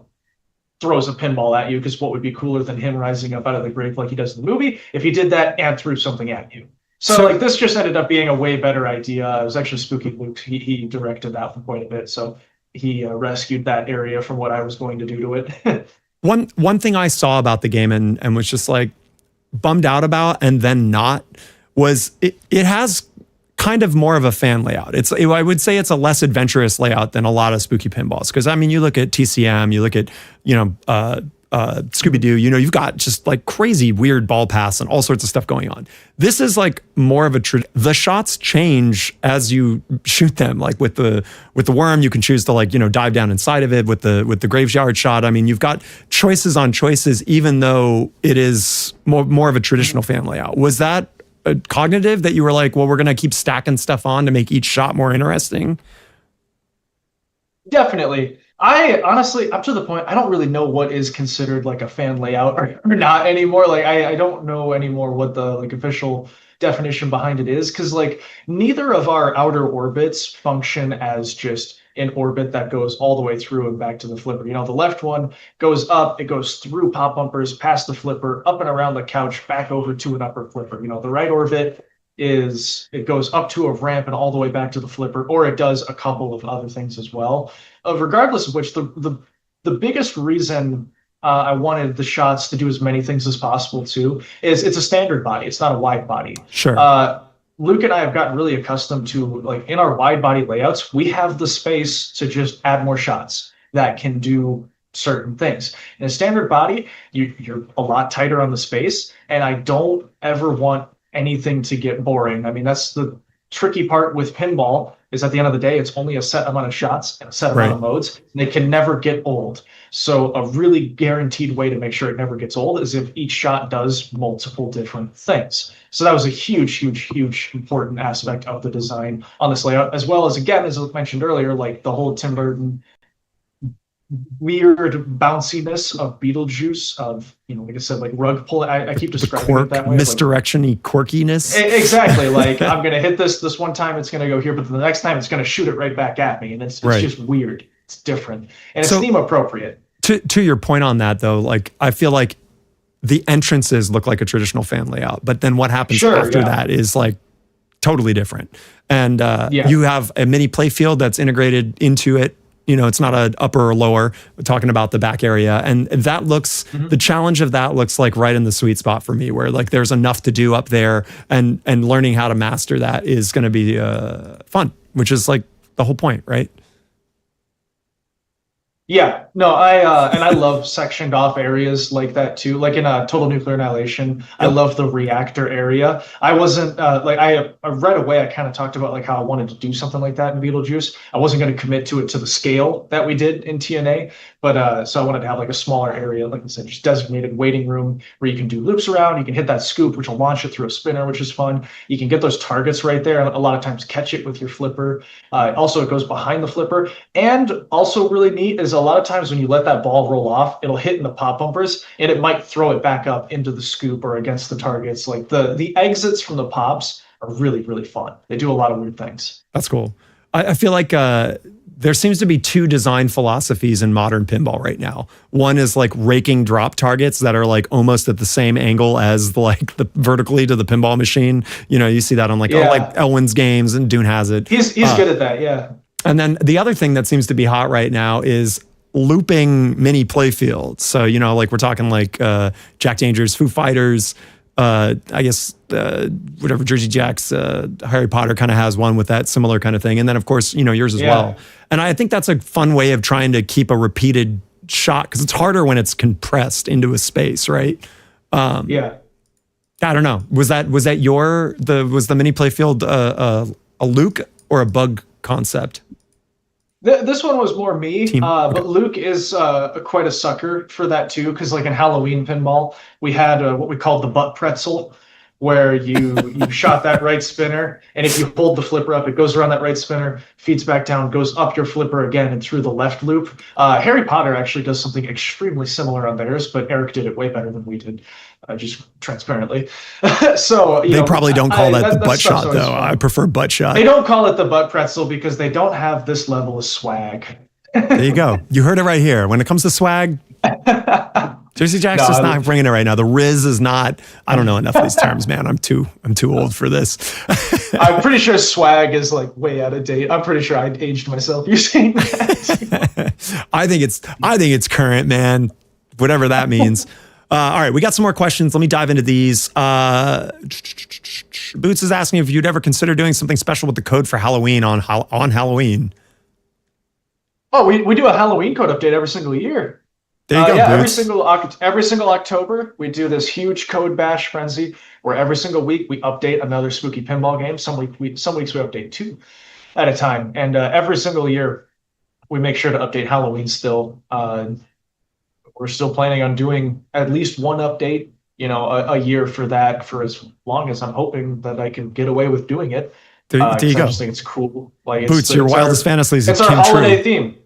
throws a pinball at you, because what would be cooler than him rising up out of the grave like he does in the movie if he did that and threw something at you. So like this just ended up being a way better idea. It was actually Spooky Luke. He directed that one quite a bit. So he rescued that area from what I was going to do to it. One thing I saw about the game and was just like bummed out about and then not was it has kind of more of a fan layout. I would say it's a less adventurous layout than a lot of Spooky Pinballs. Because I mean, you look at TCM, you look at Scooby-Doo, you've got just like crazy weird ball paths and all sorts of stuff going on. This is like more of the shots change as you shoot them. Like with the worm, you can choose to dive down inside of it. With the graveyard shot, I mean, you've got choices on choices, even though it is more of a traditional fan layout. Was that cognitive that you were like, well, we're going to keep stacking stuff on to make each shot more interesting? Definitely. I honestly, up to the point, I don't really know what is considered like a fan layout or not anymore. Like, I don't know anymore what the official definition behind it is, because neither of our outer orbits function as just an orbit that goes all the way through and back to the flipper. The left one goes up, it goes through pop bumpers, past the flipper, up and around the couch, back over to an upper flipper. The right orbit it goes up to a ramp and all the way back to the flipper, or it does a couple of other things as well. Regardless of which, the biggest reason I wanted the shots to do as many things as possible too is it's a standard body. It's not a wide body. Sure. Luke and I have gotten really accustomed to, in our wide body layouts, we have the space to just add more shots that can do certain things. In a standard body, you're a lot tighter on the space, and I don't ever want anything to get boring. I mean, that's the tricky part with pinball, is at the end of the day, it's only a set amount of shots and a set amount of modes, and they can never get old. So a really guaranteed way to make sure it never gets old is if each shot does multiple different things. So that was a huge, huge, huge important aspect of the design on this layout, as well as, again, as I mentioned earlier, like the whole Tim Burton weird bounciness of Beetlejuice, of, like I said, like rug pull. I keep describing it that way. Misdirection-y quirkiness. Exactly. Like, I'm going to hit this one time, it's going to go here, but the next time it's going to shoot it right back at me. And it's just weird. It's different. And it's theme appropriate. To your point on that, though, like, I feel like the entrances look like a traditional fan layout, but then what happens after that is like totally different. And you have a mini playfield that's integrated into it. It's not an upper or lower. We're talking about the back area. And that looks, the challenge of that looks like right in the sweet spot for me, where like there's enough to do up there, and learning how to master that is going to be fun, which is like the whole point, right? Yeah, no, I love sectioned off areas like that too. Like in Total Nuclear Annihilation, I love the reactor area. I wasn't I right away I kind of talked about like how I wanted to do something like that in Beetlejuice. I wasn't going to commit to it to the scale that we did in TNA, but so I wanted to have like a smaller area, like I said, just designated waiting room where you can do loops around. You can hit that scoop, which will launch it through a spinner, which is fun. You can get those targets right there, and a lot of times catch it with your flipper. Also, it goes behind the flipper, and also really neat is a lot of times when you let that ball roll off, it'll hit in the pop bumpers and it might throw it back up into the scoop or against the targets. Like the exits from the pops are really, really fun. They do a lot of weird things. That's cool. I feel like there seems to be two design philosophies in modern pinball right now. One is like raking drop targets that are like almost at the same angle as the vertically to the pinball machine. You see that on like Elwin's games, and Dune has it. He's good at that, yeah. And then the other thing that seems to be hot right now is looping mini playfields. So, like we're talking like Jack Danger's Foo Fighters, I guess whatever Jersey Jack's Harry Potter kind of has one with that similar kind of thing. And then of course, yours as well. And I think that's a fun way of trying to keep a repeated shot, because it's harder when it's compressed into a space, right? I don't know. Was the mini playfield a Luke or a Bug concept? This one was more me, but Luke is quite a sucker for that too, because like in Halloween pinball, we had what we called the butt pretzel, where you shot that right spinner, and if you hold the flipper up, it goes around that right spinner, feeds back down, goes up your flipper again and through the left loop. Harry Potter actually does something extremely similar on theirs, but Eric did it way better than we did, just transparently. So they probably don't call that the butt shot, though. I prefer butt shot. They don't call it the butt pretzel because they don't have this level of swag. There you go. You heard it right here. When it comes to swag, Jersey Jack's just not bringing it right now. The Riz is not. I don't know enough of these terms, man. I'm too old for this. I'm pretty sure swag is like way out of date. I'm pretty sure I aged myself. You're saying that? I think it's current, man. Whatever that means. All right, we got some more questions. Let me dive into these. Boots is asking if you'd ever consider doing something special with the code for Halloween on Halloween. Oh, we do a Halloween code update every single year. There you go. Yeah, every single October we do this huge code bash frenzy where every single week we update another spooky pinball game. Some weeks we update 2 at a time, and every single year we make sure to update Halloween still. We're still planning on doing at least one update, a year for that, for as long as I'm hoping that I can get away with doing it. There you go. I just think it's cool. Like Boots, your wildest fantasies came true. It's our holiday theme.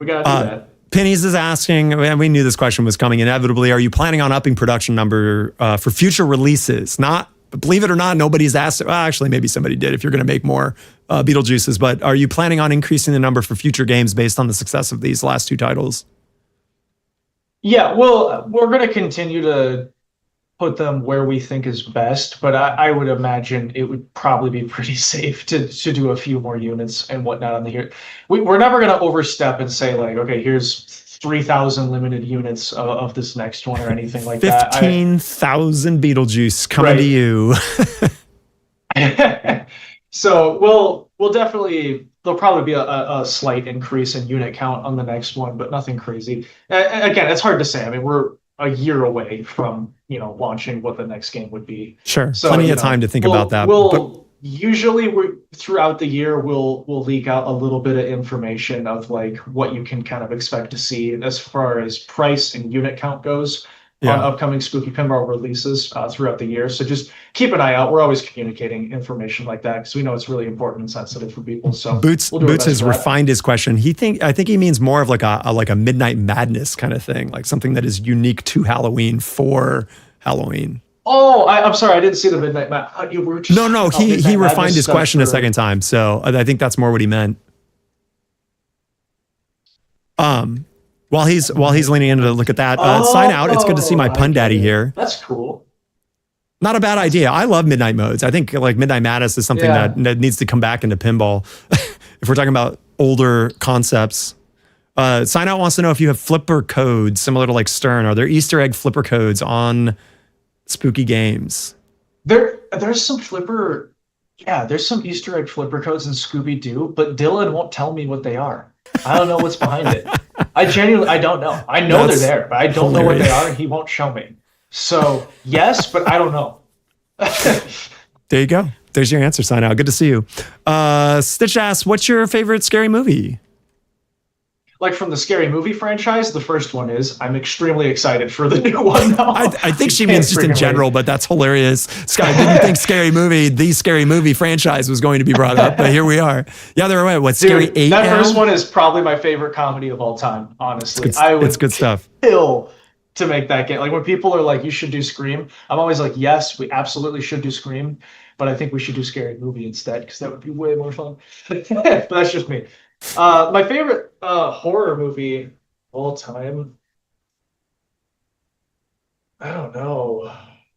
We gotta do that. Pennies is asking, and we knew this question was coming inevitably, are you planning on upping production number for future releases? Not, believe it or not, nobody's asked. Well, actually, maybe somebody did if you're going to make more Beetlejuices, but are you planning on increasing the number for future games based on the success of these last 2 titles? Yeah, well, we're going to continue to put them where we think is best, but I would imagine it would probably be pretty safe to do a few more units and whatnot on the here. We're never going to overstep and say like, okay, here's 3,000 limited units of this next one or anything like 15,000 Beetlejuice coming to you. So we'll definitely, there'll probably be a slight increase in unit count on the next one, but nothing crazy. Again, it's hard to say. I mean, we're a year away from launching what the next game would be. Sure, so, plenty of time to think about that. usually we throughout the year we'll leak out a little bit of information of like what you can kind of expect to see as far as price and unit count goes on upcoming Spooky Pinball releases throughout the year. So just keep an eye out. We're always communicating information like that because we know it's really important and sensitive for people. So Boots has refined his question. I think he means more of like a Midnight Madness kind of thing, like something that is unique to Halloween for Halloween. Oh, I'm sorry, I didn't see the Midnight Madness. No, he refined his question a second time, so I think that's more what he meant. While he's leaning in to look at that, sign out. It's good to see my pun daddy here. That's cool. Not a bad idea. I love midnight modes. I think like Midnight Madness is something that needs to come back into pinball. If we're talking about older concepts. Sign out wants to know if you have flipper codes similar to like Stern. Are there Easter egg flipper codes on Spooky games? There's some there's some Easter egg flipper codes in Scooby-Doo, but Dylan won't tell me what they are. I don't know what's behind it. I don't know. I know they're there, but I don't know what they are, and he won't show me. So yes, but I don't know. There you go. There's your answer, sign out. Good to see you. Stitch asks, what's your favorite scary movie? Like from the Scary Movie franchise, the first one is. I'm extremely excited for the new one now. I think she means just in general, but that's hilarious. Scott, didn't think the Scary Movie franchise was going to be brought up, but here we are. Yeah, they're right. What, Scary 8 That now? first one is probably my favorite comedy of all time, honestly. It's good stuff. Kill to make that game. Like when people are like, you should do Scream, I'm always like, yes, we absolutely should do Scream, but I think we should do Scary Movie instead because that would be way more fun. But that's just me. My favorite horror movie of all time. I don't know.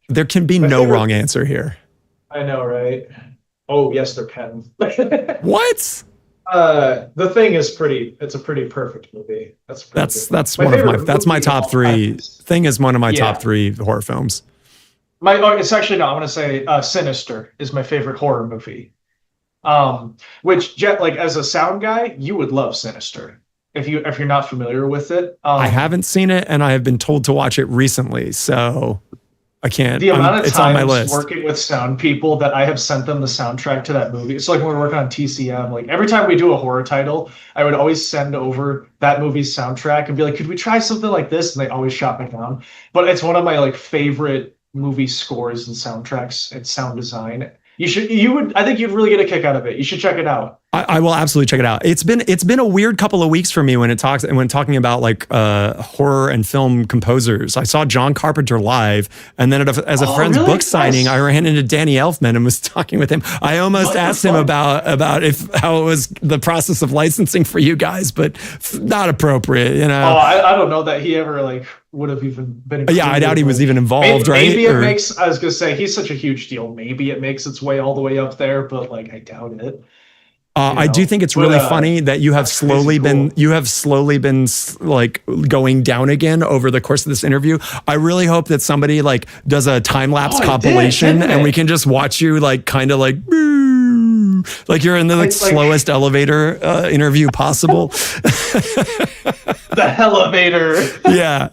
There can be no wrong answer here. I know, right? Oh, yes, there can. What? The Thing is it's a pretty perfect movie. That's my top three. Thing is one of my top three horror films. It's actually no. I'm gonna say Sinister is my favorite horror movie. Which like as a sound guy, you would love Sinister if you're not familiar with it. I haven't seen it, and I have been told to watch it recently, so I can't. The amount of it's on my times list. Working with sound people that I have sent them the soundtrack to that movie. It's like when we're working on TCM. Like every time we do a horror title, I would always send over that movie's soundtrack and be like, "Could we try something like this?" And they always shot me down. But it's one of my like favorite movie scores and soundtracks and sound design. I think you'd really get a kick out of it. You should check it out. I will absolutely check it out. It's been a weird couple of weeks for me when talking about like horror and film composers. I saw John Carpenter live, and then as a friend's book signing, I ran into Danny Elfman and was talking with him. I almost asked him about how it was the process of licensing for you guys, but not appropriate, you know. Oh, I don't know that he ever like would have even been. Yeah, I doubt he was even involved. Maybe it makes. I was gonna say he's such a huge deal. Maybe it makes its way all the way up there, but like I doubt it. I do think it's really funny that you have slowly been like going down again over the course of this interview. I really hope that somebody like does a time lapse compilation and we can just watch you like kind of like you're in the slowest elevator interview possible. The elevator. Yeah.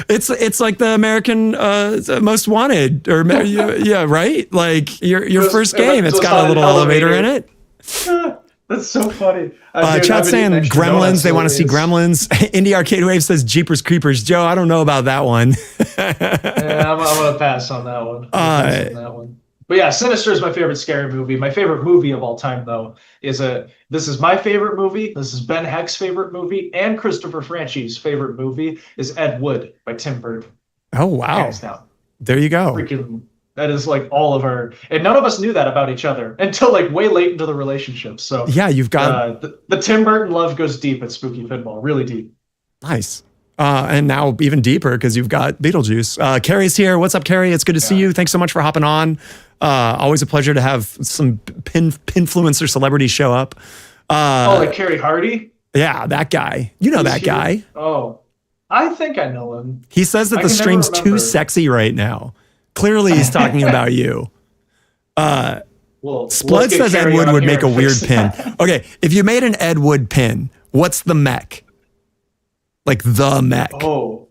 It's like the American Most Wanted or right? Like your first game, it's got a little elevator in it. That's so funny. Chat's saying Gremlins. They want to see Gremlins. Indie Arcade Wave says Jeepers Creepers. Joe, I don't know about that one. Yeah, I'm gonna pass on that one. But yeah, Sinister is my favorite scary movie. My favorite movie of all time, though, this is my favorite movie. This is Ben Heck's favorite movie, and Christopher Franchi's favorite movie is Ed Wood by Tim Burton. Oh wow! Hands down. There you go. That is like all of our, and none of us knew that about each other until like way late into the relationship. So yeah, you've got the Tim Burton love goes deep at Spooky Pinball, really deep. Nice. And now even deeper because you've got Beetlejuice. Carrie's here. What's up, Carrie? It's good to see you. Thanks so much for hopping on. Always a pleasure to have some pinfluencer celebrities show up. Like Carrie Hardy? Yeah, that guy. You know that guy. Oh, I think I know him. He says that the stream's too sexy right now. Clearly, he's talking about you. Splud says Ed Wood would make a weird pin. Okay, if you made an Ed Wood pin, what's the mech? Like the mech. Oh.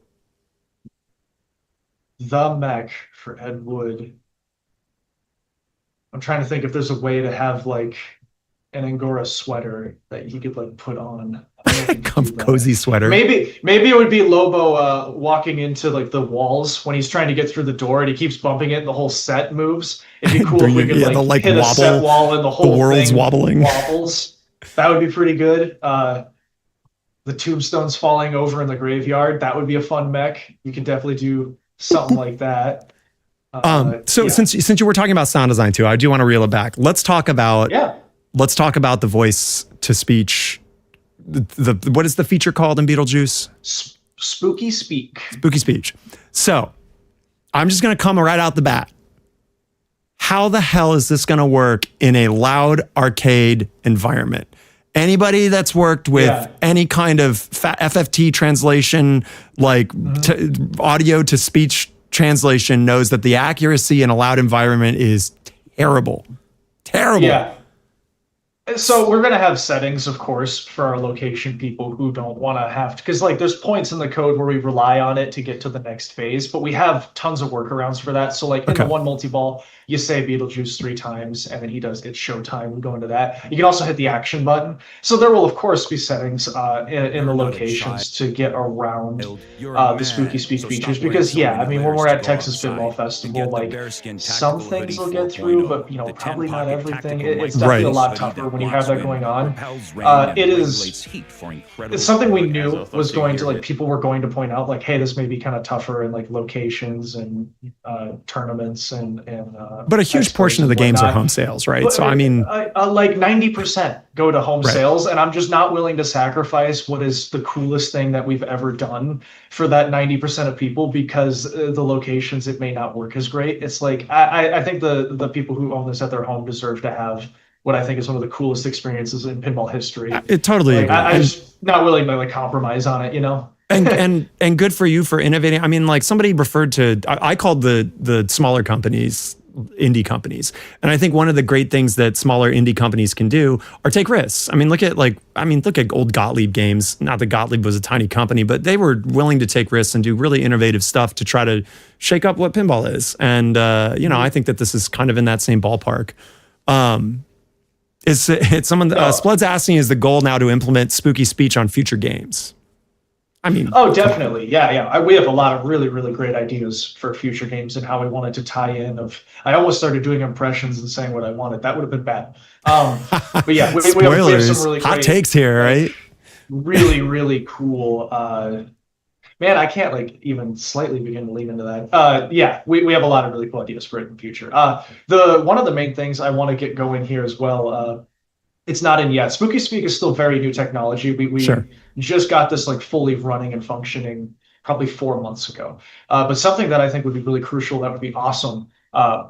The mech for Ed Wood. I'm trying to think if there's a way to have like an Angora sweater that he could like put on. I don't know if he could do that. Cozy sweater. Maybe it would be Lobo walking into like the walls when he's trying to get through the door and he keeps bumping it and the whole set moves. It'd be cool if we could like hit wobble, a set wall and the whole world's thing wobbling. wobbles. That would be pretty good. The tombstones falling over in the graveyard. That would be a fun mech. You could definitely do something like that. Since you were talking about sound design too, I do want to reel it back. Let's talk about the voice to speech. What is the feature called in Beetlejuice? Spooky Speak. Spooky Speech. So I'm just going to come right out the bat. How the hell is this going to work in a loud arcade environment? Anybody that's worked with any kind of FFT translation, like audio to speech translation, knows that the accuracy in a loud environment is terrible. Terrible. Yeah. So we're going to have settings, of course, for our location people who don't want to have to, because like there's points in the code where we rely on it to get to the next phase, but we have tons of workarounds for that. So like in the one multi-ball, you say Beetlejuice 3 times and then he does it's showtime. We go into that. You can also hit the action button. So there will of course be settings in the locations to get around the Spooky Speak features, because I mean when we're at Texas Pinball Festival, like some things will get through, but you know probably not everything. It's definitely a lot tougher when you have that going on. It's something we knew was going to, like, people were going to point out, like, hey, this may be kind of tougher in like locations and tournaments and but a huge portion of the games are home sales, right? So I mean, like 90% go to home sales, and I'm just not willing to sacrifice what is the coolest thing that we've ever done for that 90% of people, because the locations, it may not work as great. It's like I think the people who own this at their home deserve to have what I think is one of the coolest experiences in pinball history. It totally. Like, I'm just not willing to like compromise on it, you know. and good for you for innovating. I mean, like somebody referred to, I called the smaller companies indie companies, and I think one of the great things that smaller indie companies can do are take risks. I mean, look at old Gottlieb games. Not that Gottlieb was a tiny company, but they were willing to take risks and do really innovative stuff to try to shake up what pinball is. And I think that this is kind of in that same ballpark. It's someone Splud's asking, is the goal now to implement Spooky Speech on future games? I mean, definitely. Yeah. We have a lot of really, really great ideas for future games and how we wanted to tie in. I almost started doing impressions and saying what I wanted. That would have been bad. But yeah, we have some really hot takes here, right? Really, really cool. Man, I can't like even slightly begin to lean into that. We have a lot of really cool ideas for it in the future. One of the main things I want to get going here as well. It's not in yet. Spooky Speak is still very new technology. We just got this like fully running and functioning probably 4 months ago. But something that I think would be really crucial, that would be awesome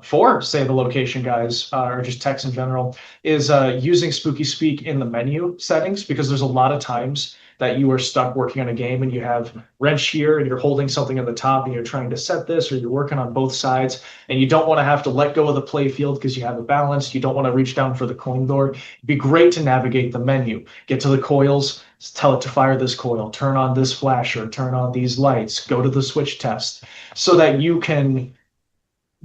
for, say, the location guys or just techs in general, is using Spooky Speak in the menu settings, because there's a lot of times that you are stuck working on a game and you have wrench here and you're holding something at the top and you're trying to set this, or you're working on both sides and you don't want to have to let go of the playfield because you have it balanced. You don't want to reach down for the coin door. It'd be great to navigate the menu, get to the coils, tell it to fire this coil, turn on this flasher, turn on these lights, go to the switch test, so that you can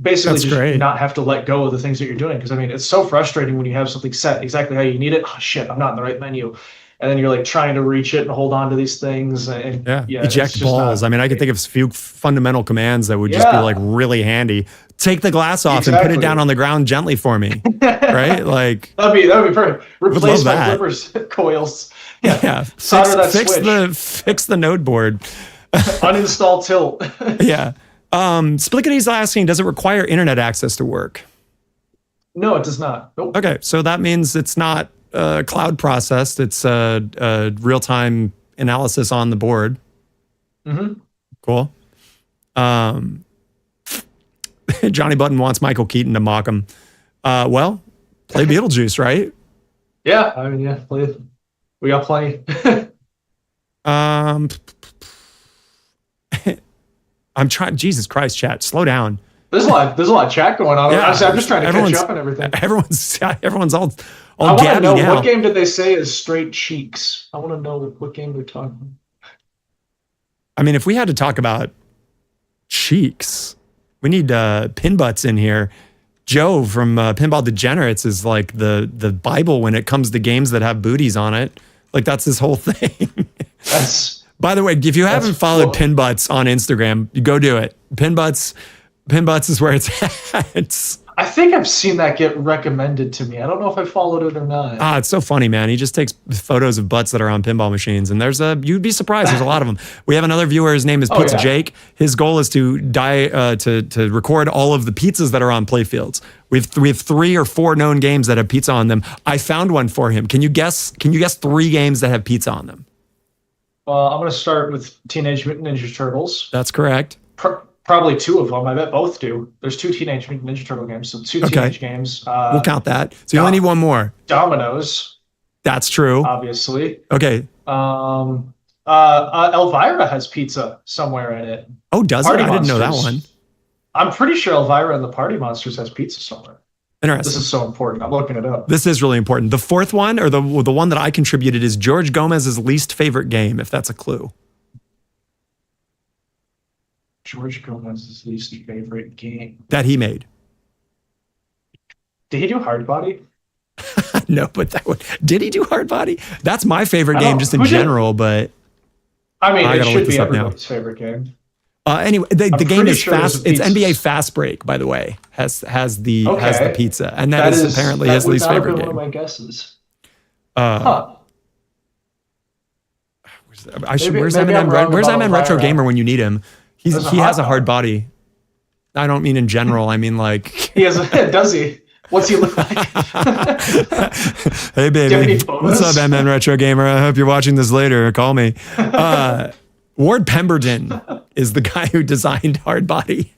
basically not have to let go of the things that you're doing. Because I mean, it's so frustrating when you have something set exactly how you need it. Oh shit, I'm not in the right menu. And then you're like trying to reach it and hold on to these things. And eject balls. I mean, I can think of a few fundamental commands that would just be like really handy. Take the glass off and put it down on the ground gently for me. Right? Like that'd be perfect. Replace my flippers coils. Yeah. Solder that switch. Fix the node board. Uninstall tilt. Yeah. Splickity's asking, does it require internet access to work? No, it does not. Nope. Okay, so that means it's not cloud processed. It's real-time analysis on the board. Mm-hmm. Cool. Johnny Button wants Michael Keaton to mock him. Well, play Beetlejuice, right? Yeah, I mean, play. We got plenty. I'm trying. Jesus Christ, chat, slow down. There's a lot of chat going on. Yeah, I'm just trying to catch up on everything. Everyone's all I want to know now. What game did they say is straight cheeks? I want to know what game they're talking about. I mean, if we had to talk about cheeks, we need pin butts in here. Joe from Pinball Degenerates is like the Bible when it comes to games that have booties on it. Like that's his whole thing. By the way, if you haven't followed Pinbutts on Instagram, you go do it. Pinbutts is where it's at. I think I've seen that get recommended to me. I don't know if I followed it or not. It's so funny, man. He just takes photos of butts that are on pinball machines, and you'd be surprised. There's a lot of them. We have another viewer. His name is Pizza Jake. His goal is to record all of the pizzas that are on Playfields. We have 3 or 4 known games that have pizza on them. I found one for him. Can you guess 3 games that have pizza on them? I'm going to start with Teenage Mutant Ninja Turtles. That's correct. Probably 2 of them. I bet both do. There's 2 Teenage Mutant Ninja Turtle games, so 2 teenage games. We'll count that. So you only need one more. Dominoes. That's true. Obviously. Okay. Elvira has pizza somewhere in it. Oh, does it? I didn't know that one. I'm pretty sure Elvira and the Party Monsters has pizza somewhere. Interesting. This is so important. I'm looking it up. This is really important. The 4th one, or the one that I contributed, is George Gomez's least favorite game, if that's a clue. George Gomez's least favorite game that he made. Did he do Hardbody? No, but did he do Hardbody? That's my favorite game just in general, but I mean, it should be everybody's favorite game. Anyway, the game is fast. It's NBA Fast Break, by the way, has the pizza, and that is apparently his least favorite game. One of my guesses. Where's Eminem Retro Gamer when you need him? He has a hard body. I don't mean in general. I mean like he has does he? What's he look like? Hey baby, what's up, MN Retro Gamer? I hope you're watching this later. Call me. Ward Pemberton is the guy who designed Hardbody.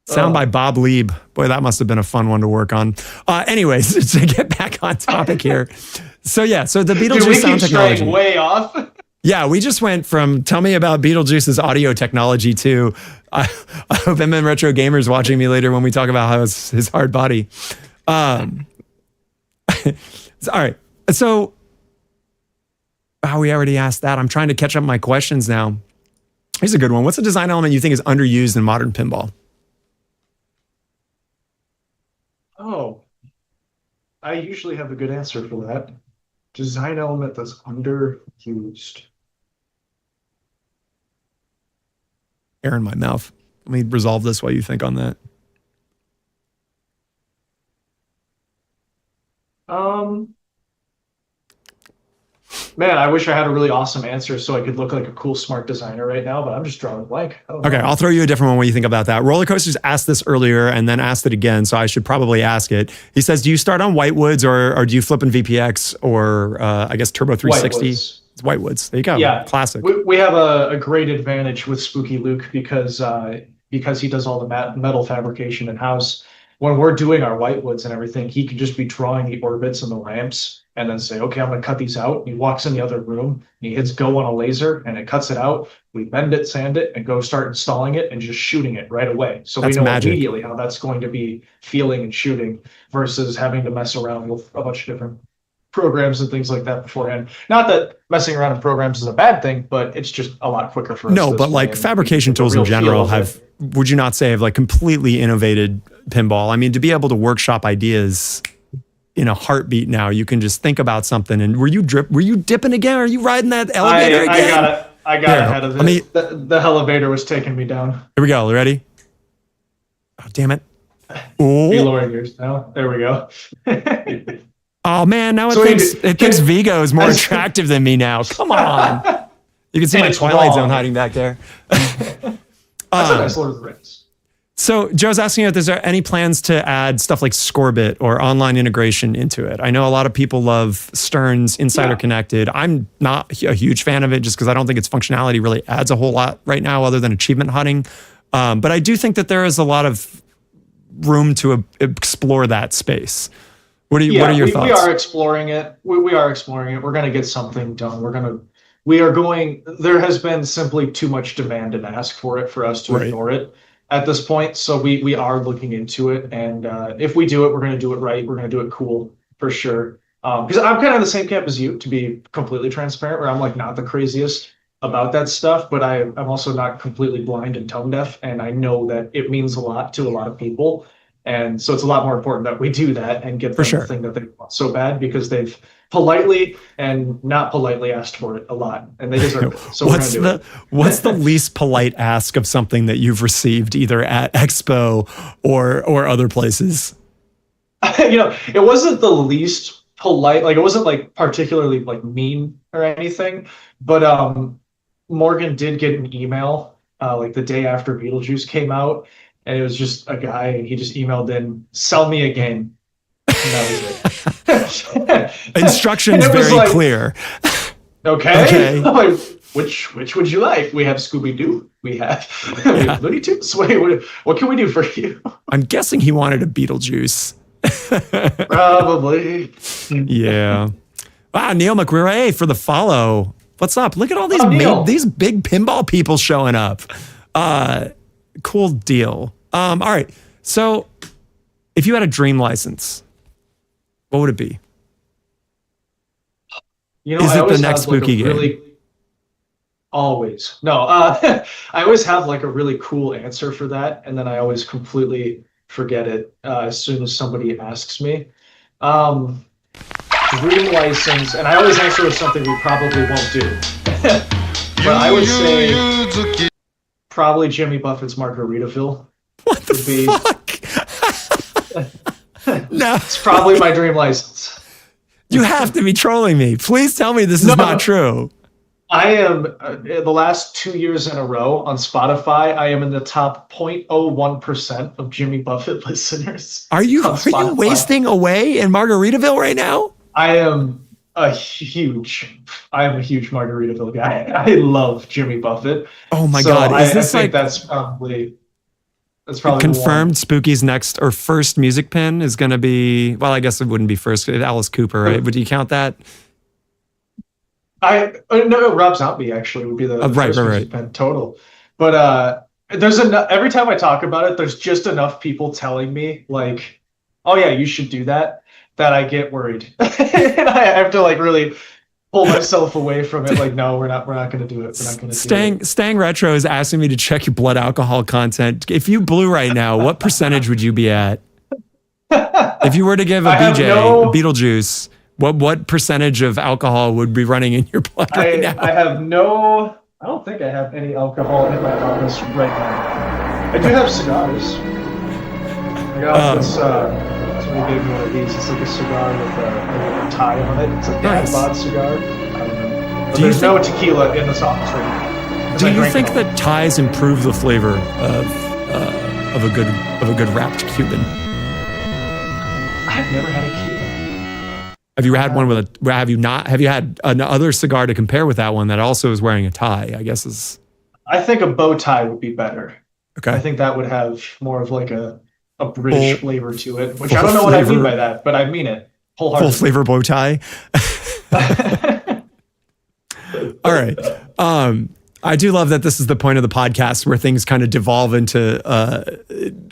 Sound by Bob Lieb. Boy, that must have been a fun one to work on. Anyways, to get back on topic here. So the Beetlejuice sound technology. Way off. Yeah, we just went from tell me about Beetlejuice's audio technology to I hope MN Retro Gamer's watching me later when we talk about how his hard body. All right. So we already asked that. I'm trying to catch up my questions now. Here's a good one. What's a design element you think is underused in modern pinball? Oh, I usually have a good answer for that. Design element that's underused. Air in my mouth. Let me resolve this while you think on that. Man, I wish I had a really awesome answer so I could look like a cool, smart designer right now, but I'm just drawing a blank. Okay, I'll throw you a different one when you think about that. Roller Coasters asked this earlier and then asked it again, so I should probably ask it. He says, do you start on Whitewoods or do you flip in VPX or I guess Turbo 360? Whitewoods. It's Whitewoods. There you go. Yeah. Classic. We have a great advantage with Spooky Luke because he does all the metal fabrication in-house. When we're doing our Whitewoods and everything, he can just be drawing the orbits and the ramps and then say, okay, I'm going to cut these out. And he walks in the other room, and he hits go on a laser, and it cuts it out. We bend it, sand it, and go start installing it and just shooting it right away. So we know immediately how that's going to be feeling and shooting versus having to mess around with a bunch of different programs and things like that beforehand. Not that messing around in programs is a bad thing, but it's just a lot quicker for us. No, but like fabrication tools in general would you not say, have like completely innovated pinball? I mean, to be able to workshop ideas in a heartbeat now, you can just think about something. And were you dipping again? Are you riding that elevator again? I got ahead of it. The elevator was taking me down. Here we go. Ready? Oh, damn it. You're lowering yours now. There we go. Oh man, now it thinks Vigo is more attractive than me now. Come on. You can see my Twilight Zone hiding back there. That's a nice Lord of the Rings. So Joe's asking if there's any plans to add stuff like Scorebit or online integration into it. I know a lot of people love Stern's Insider Connected. I'm not a huge fan of it just because I don't think its functionality really adds a whole lot right now other than achievement hunting. But I do think that there is a lot of room to explore that space. What are your thoughts? We are exploring it. We are exploring it. We're going to get something done. There has been simply too much demand and ask for it for us to ignore it at this point. So we are looking into it. And if we do it, we're going to do it right. We're going to do it cool for sure. Because I'm kind of in the same camp as you, to be completely transparent, where I'm like not the craziest about that stuff, but I'm also not completely blind and tone deaf, and I know that it means a lot to a lot of people. And so it's a lot more important that we do that and get For them sure. the thing that they want so bad, because they've politely and not politely asked for it a lot, and they deserve it. So what's the least polite ask of something that you've received either at Expo or other places? It wasn't the least polite, like it wasn't like particularly like mean or anything, but Morgan did get an email like the day after Beetlejuice came out, and it was just a guy, and he just emailed in, "Sell me a game." And that was it. Instructions very clear. Okay. Like, which would you like? We have Scooby-Doo. We have Looney Tunes. Wait, what can we do for you? I'm guessing he wanted a Beetlejuice. Probably. Yeah. Wow, Neil McRae for the follow. What's up? Look at all these these big pinball people showing up. Cool deal. All right. So if you had a dream license, what would it be? Is it the next Spooky game? Always. No. I always have like a really cool answer for that, and then I always completely forget it as soon as somebody asks me. Dream license, and I always answer with something we probably won't do. But I would say probably Jimmy Buffett's Margaritaville. What the fuck? No. It's probably my dream license. You have to be trolling me. Please tell me this is not true. I am, the last 2 years in a row on Spotify, I am in the top 0.01% of Jimmy Buffett listeners. Are you wasting away in Margaritaville right now? I am a huge Margaritaville guy. I love Jimmy Buffett. Oh my God. Is this I think that's probably confirmed? Spooky's next or first music pin is going to be, well, I guess it wouldn't be first. Alice Cooper, right? Would you count that? No, Rob Zombie actually would be the first music pin total. But there's every time I talk about it, there's just enough people telling me like, oh yeah, you should do that I get worried. And I have to like really pull myself away from it. Like, no, we're not going to do it. We're not going to do it. Stang Retro is asking me to check your blood alcohol content. If you blew right now, what percentage would you be at? If you were to give a Beetlejuice, what percentage of alcohol would be running in your blood right now? I don't think I have any alcohol in my office right now. I do have cigars. I got this, somebody gave me one of these. It's like a cigar with a tie on it. It's a Hardbody cigar. I don't know. But there's no tequila in this office right now. Do you think that ties improve the flavor of a good wrapped Cuban? I've never had a Cuban. Have you had one with a? Have you not? Have you had another cigar to compare with that one that also is wearing a tie? I guess is. I think a bow tie would be better. Okay. I think that would have more of like a British flavor to it, which I don't know what I mean by that, but I mean it wholeheartedly. Full flavor bow tie. All right. I do love that this is the point of the podcast where things kind of devolve into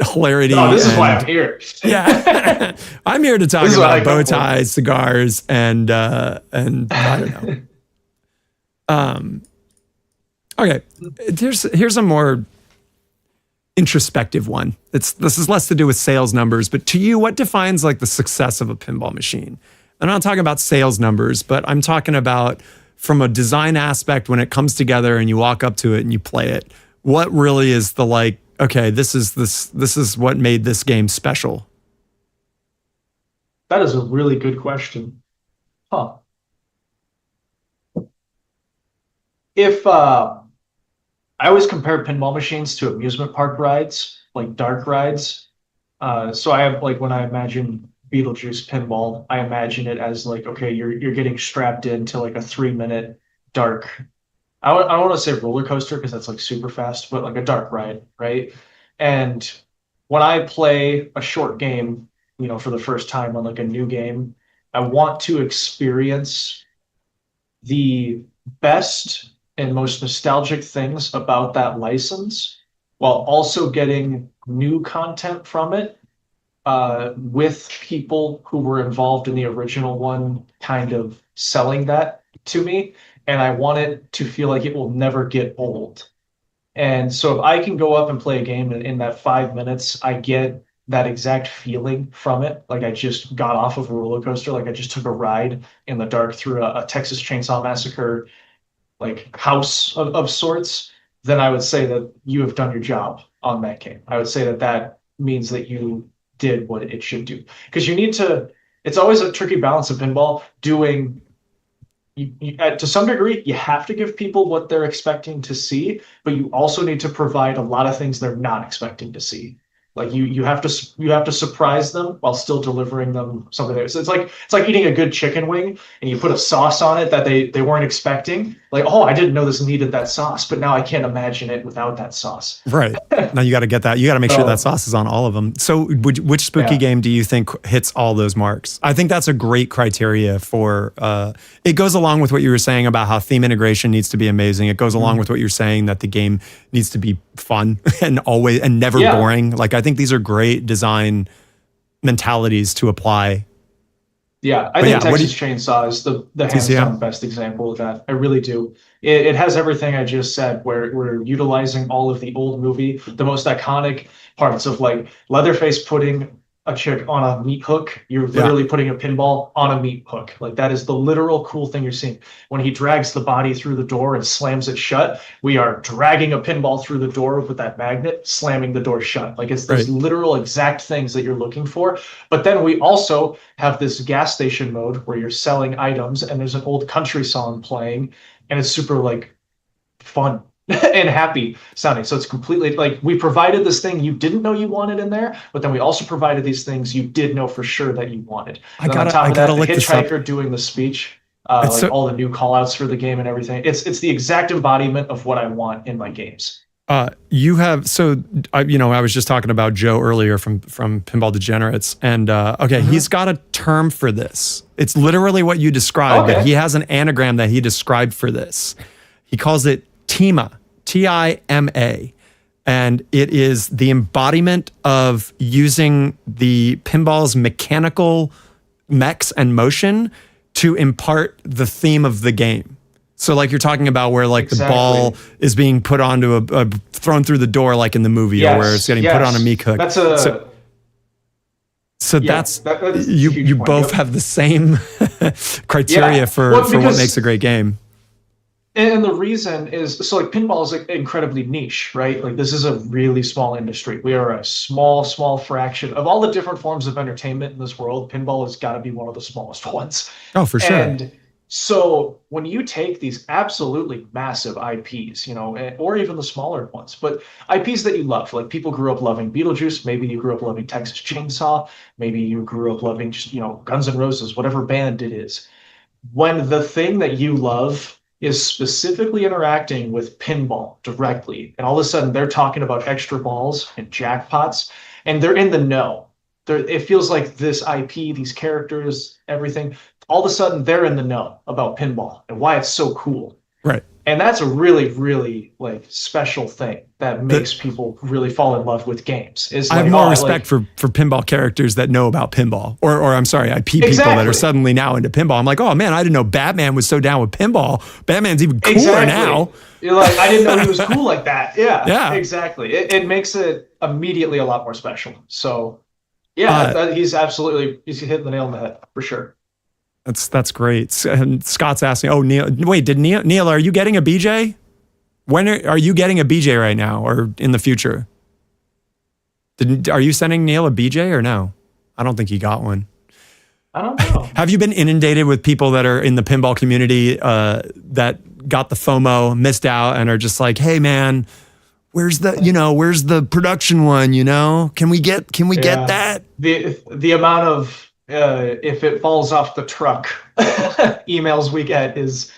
hilarity. Oh, this is why I'm here. Yeah. I'm here to talk about bow ties, cigars, and I don't know. Okay. Here's a more introspective one. This is less to do with sales numbers, but to you, what defines like the success of a pinball machine? I'm not talking about sales numbers, but I'm talking about from a design aspect when it comes together and you walk up to it and you play it. What really is the like, okay, this is what made this game special? That is a really good question. Huh. If I always compare pinball machines to amusement park rides, like dark rides. So I have like when I imagine Beetlejuice pinball, I imagine it as like, okay, you're getting strapped into like a 3-minute dark. I don't want to say roller coaster because that's like super fast, but like a dark ride, right? And when I play a short game, for the first time on like a new game, I want to experience the best and most nostalgic things about that license while also getting new content from it with people who were involved in the original one kind of selling that to me. and I want it to feel like it will never get old. And so if I can go up and play a game in that 5 minutes, I get that exact feeling from it. Like I just got off of a roller coaster, like I just took a ride in the dark through a Texas Chainsaw Massacre like house of sorts, then I would say that you have done your job on that game. I would say that that means that you did what it should do. Because you need to, it's always a tricky balance of pinball doing to some degree, you have to give people what they're expecting to see, but you also need to provide a lot of things they're not expecting to see. Like you have to surprise them while still delivering them something there. So it's like eating a good chicken wing and you put a sauce on it that they weren't expecting. Like, oh, I didn't know this needed that sauce, but now I can't imagine it without that sauce. Right. Now you got to get that. You got to make sure that sauce is on all of them. So which spooky game do you think hits all those marks? I think that's a great criteria for, it goes along with what you were saying about how theme integration needs to be amazing. It goes along with what you're saying that the game needs to be fun and always and never boring. Like I think these are great design mentalities to apply. Yeah, I think Texas Chainsaw is the hands down best example of that. I really do. It has everything I just said, where we're utilizing all of the old movie, the most iconic parts of like Leatherface putting a chick on a meat hook. You're literally putting a pinball on a meat hook. Like that is the literal cool thing you're seeing. When he drags the body through the door and slams it shut, we are dragging a pinball through the door with that magnet, slamming the door shut. Like it's those literal exact things that you're looking for. But then we also have this gas station mode where you're selling items and there's an old country song playing and it's super like fun and happy sounding. So it's completely like we provided this thing you didn't know you wanted in there, but then we also provided these things you did know for sure that you wanted. I gotta the hitchhiker doing the speech, like all the new call outs for the game and everything. It's the exact embodiment of what I want in my games. You have I was just talking about Joe earlier from Pinball Degenerates, and he's got a term for this. It's literally what you described, but he has an anagram that he described for this. He calls it TIMA, T-I-M-A, and it is the embodiment of using the pinball's mechanical mechs and motion to impart the theme of the game. So like you're talking about where like the ball is being put onto a thrown through the door like in the movie, or where it's getting put on a meat hook. That's you both have the same criteria for what makes a great game. And the reason is, so like pinball is like incredibly niche, right? Like this is a really small industry. We are a small fraction of all the different forms of entertainment in this world. Pinball has got to be one of the smallest ones. Oh, for sure. And so when you take these absolutely massive IPs, or even the smaller ones, but IPs that you love, like people grew up loving Beetlejuice, maybe you grew up loving Texas Chainsaw, maybe you grew up loving just, Guns N' Roses, whatever band it is. When the thing that you love is specifically interacting with pinball directly, and all of a sudden they're talking about extra balls and jackpots, and they're in the know. It feels like this IP, these characters, everything, all of a sudden they're in the know about pinball and why it's so cool. Right. And that's a really, really like special thing that makes people really fall in love with games. I have more respect for pinball characters that know about pinball, or I'm sorry, IP people that are suddenly now into pinball. I'm like, oh man, I didn't know Batman was so down with pinball. Batman's even cooler now. You're like, I didn't know he was cool like that. Yeah, exactly. It makes it immediately a lot more special. So he's hitting the nail on the head for sure. That's great. And Scott's asking, oh, Neil, wait, Neil, are you getting a BJ? When are you getting a BJ right now or in the future? Are you sending Neil a BJ or no? I don't think he got one. I don't know. Have you been inundated with people that are in the pinball community that got the FOMO, missed out, and are just like, hey man, where's the production one, Can we get that? The amount of if it falls off the truck emails we get is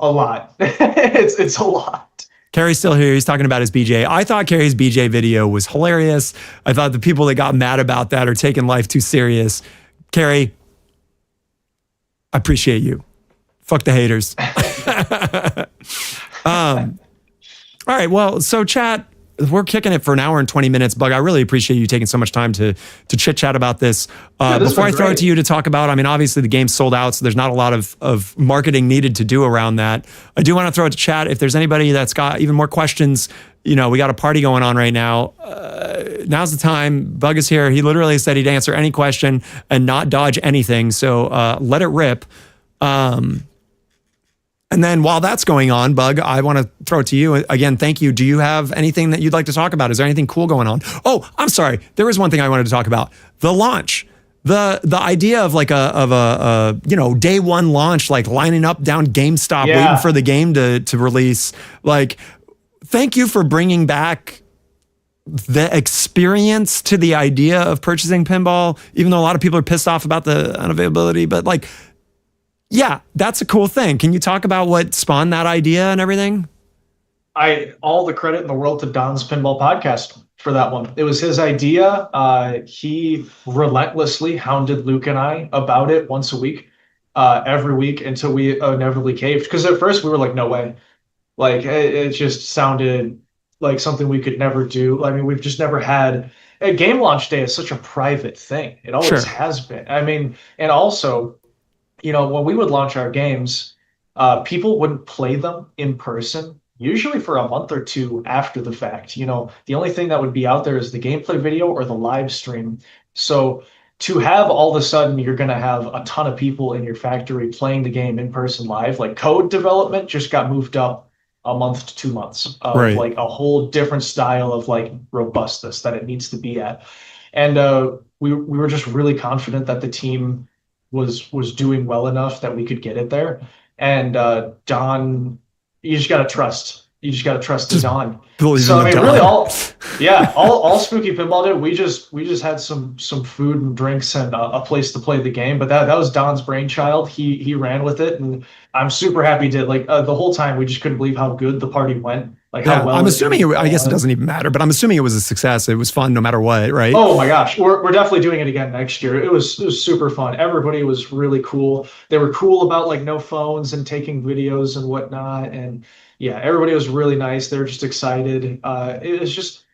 a lot. It's a lot. Carrie's still here. He's talking about his BJ. I thought Carrie's BJ video was hilarious. I thought the people that got mad about that are taking life too serious. Carrie, I appreciate you. Fuck the haters. All right. Well, so chat, we're kicking it for an hour and 20 minutes. Bug, I really appreciate you taking so much time to chit chat about this. Before I throw it to you to talk about, I mean, obviously the game's sold out, so there's not a lot of marketing needed to do around that. I do want to throw it to chat. If there's anybody that's got even more questions, we got a party going on right now. Now's the time. Bug is here. He literally said he'd answer any question and not dodge anything. So let it rip. And then while that's going on, Bug, I want to throw it to you. Again, thank you. Do you have anything that you'd like to talk about? Is there anything cool going on? Oh, I'm sorry. There was one thing I wanted to talk about. The launch. The idea of like a day one launch, like lining up down GameStop, waiting for the game to release. Like, thank you for bringing back the experience to the idea of purchasing pinball, even though a lot of people are pissed off about the unavailability, but like, yeah, that's a cool thing. Can you talk about what spawned that idea and everything? All the credit in the world to Don's Pinball Podcast for that one. It was his idea. He relentlessly hounded Luke and I about it once a week, every week until we inevitably caved. Because at first we were like, no way. Like, it just sounded like something we could never do. I mean, we've just never had a game launch day is such a private thing. It always has been. I mean, and also, when we would launch our games, people wouldn't play them in person, usually for a month or two after the fact. The only thing that would be out there is the gameplay video or the live stream. So to have all of a sudden, you're going to have a ton of people in your factory playing the game in person live, like code development just got moved up a month to 2 months of like a whole different style of like robustness that it needs to be at. And we were just really confident that the team was doing well enough that we could get it there. And Don, you just gotta trust. You just gotta trust Don. So I mean, really, all Spooky Pinball did, we just had some food and drinks and a place to play the game. But that was Don's brainchild. He ran with it, and I'm super happy to the whole time we just couldn't believe how good the party went. Like how well. I'm assuming I guess it doesn't even matter, but I'm assuming it was a success. It was fun no matter what, right? Oh my gosh, we're definitely doing it again next year. It was super fun. Everybody was really cool. They were cool about like no phones and taking videos and whatnot. And yeah, everybody was really nice. They were just excited. It was just,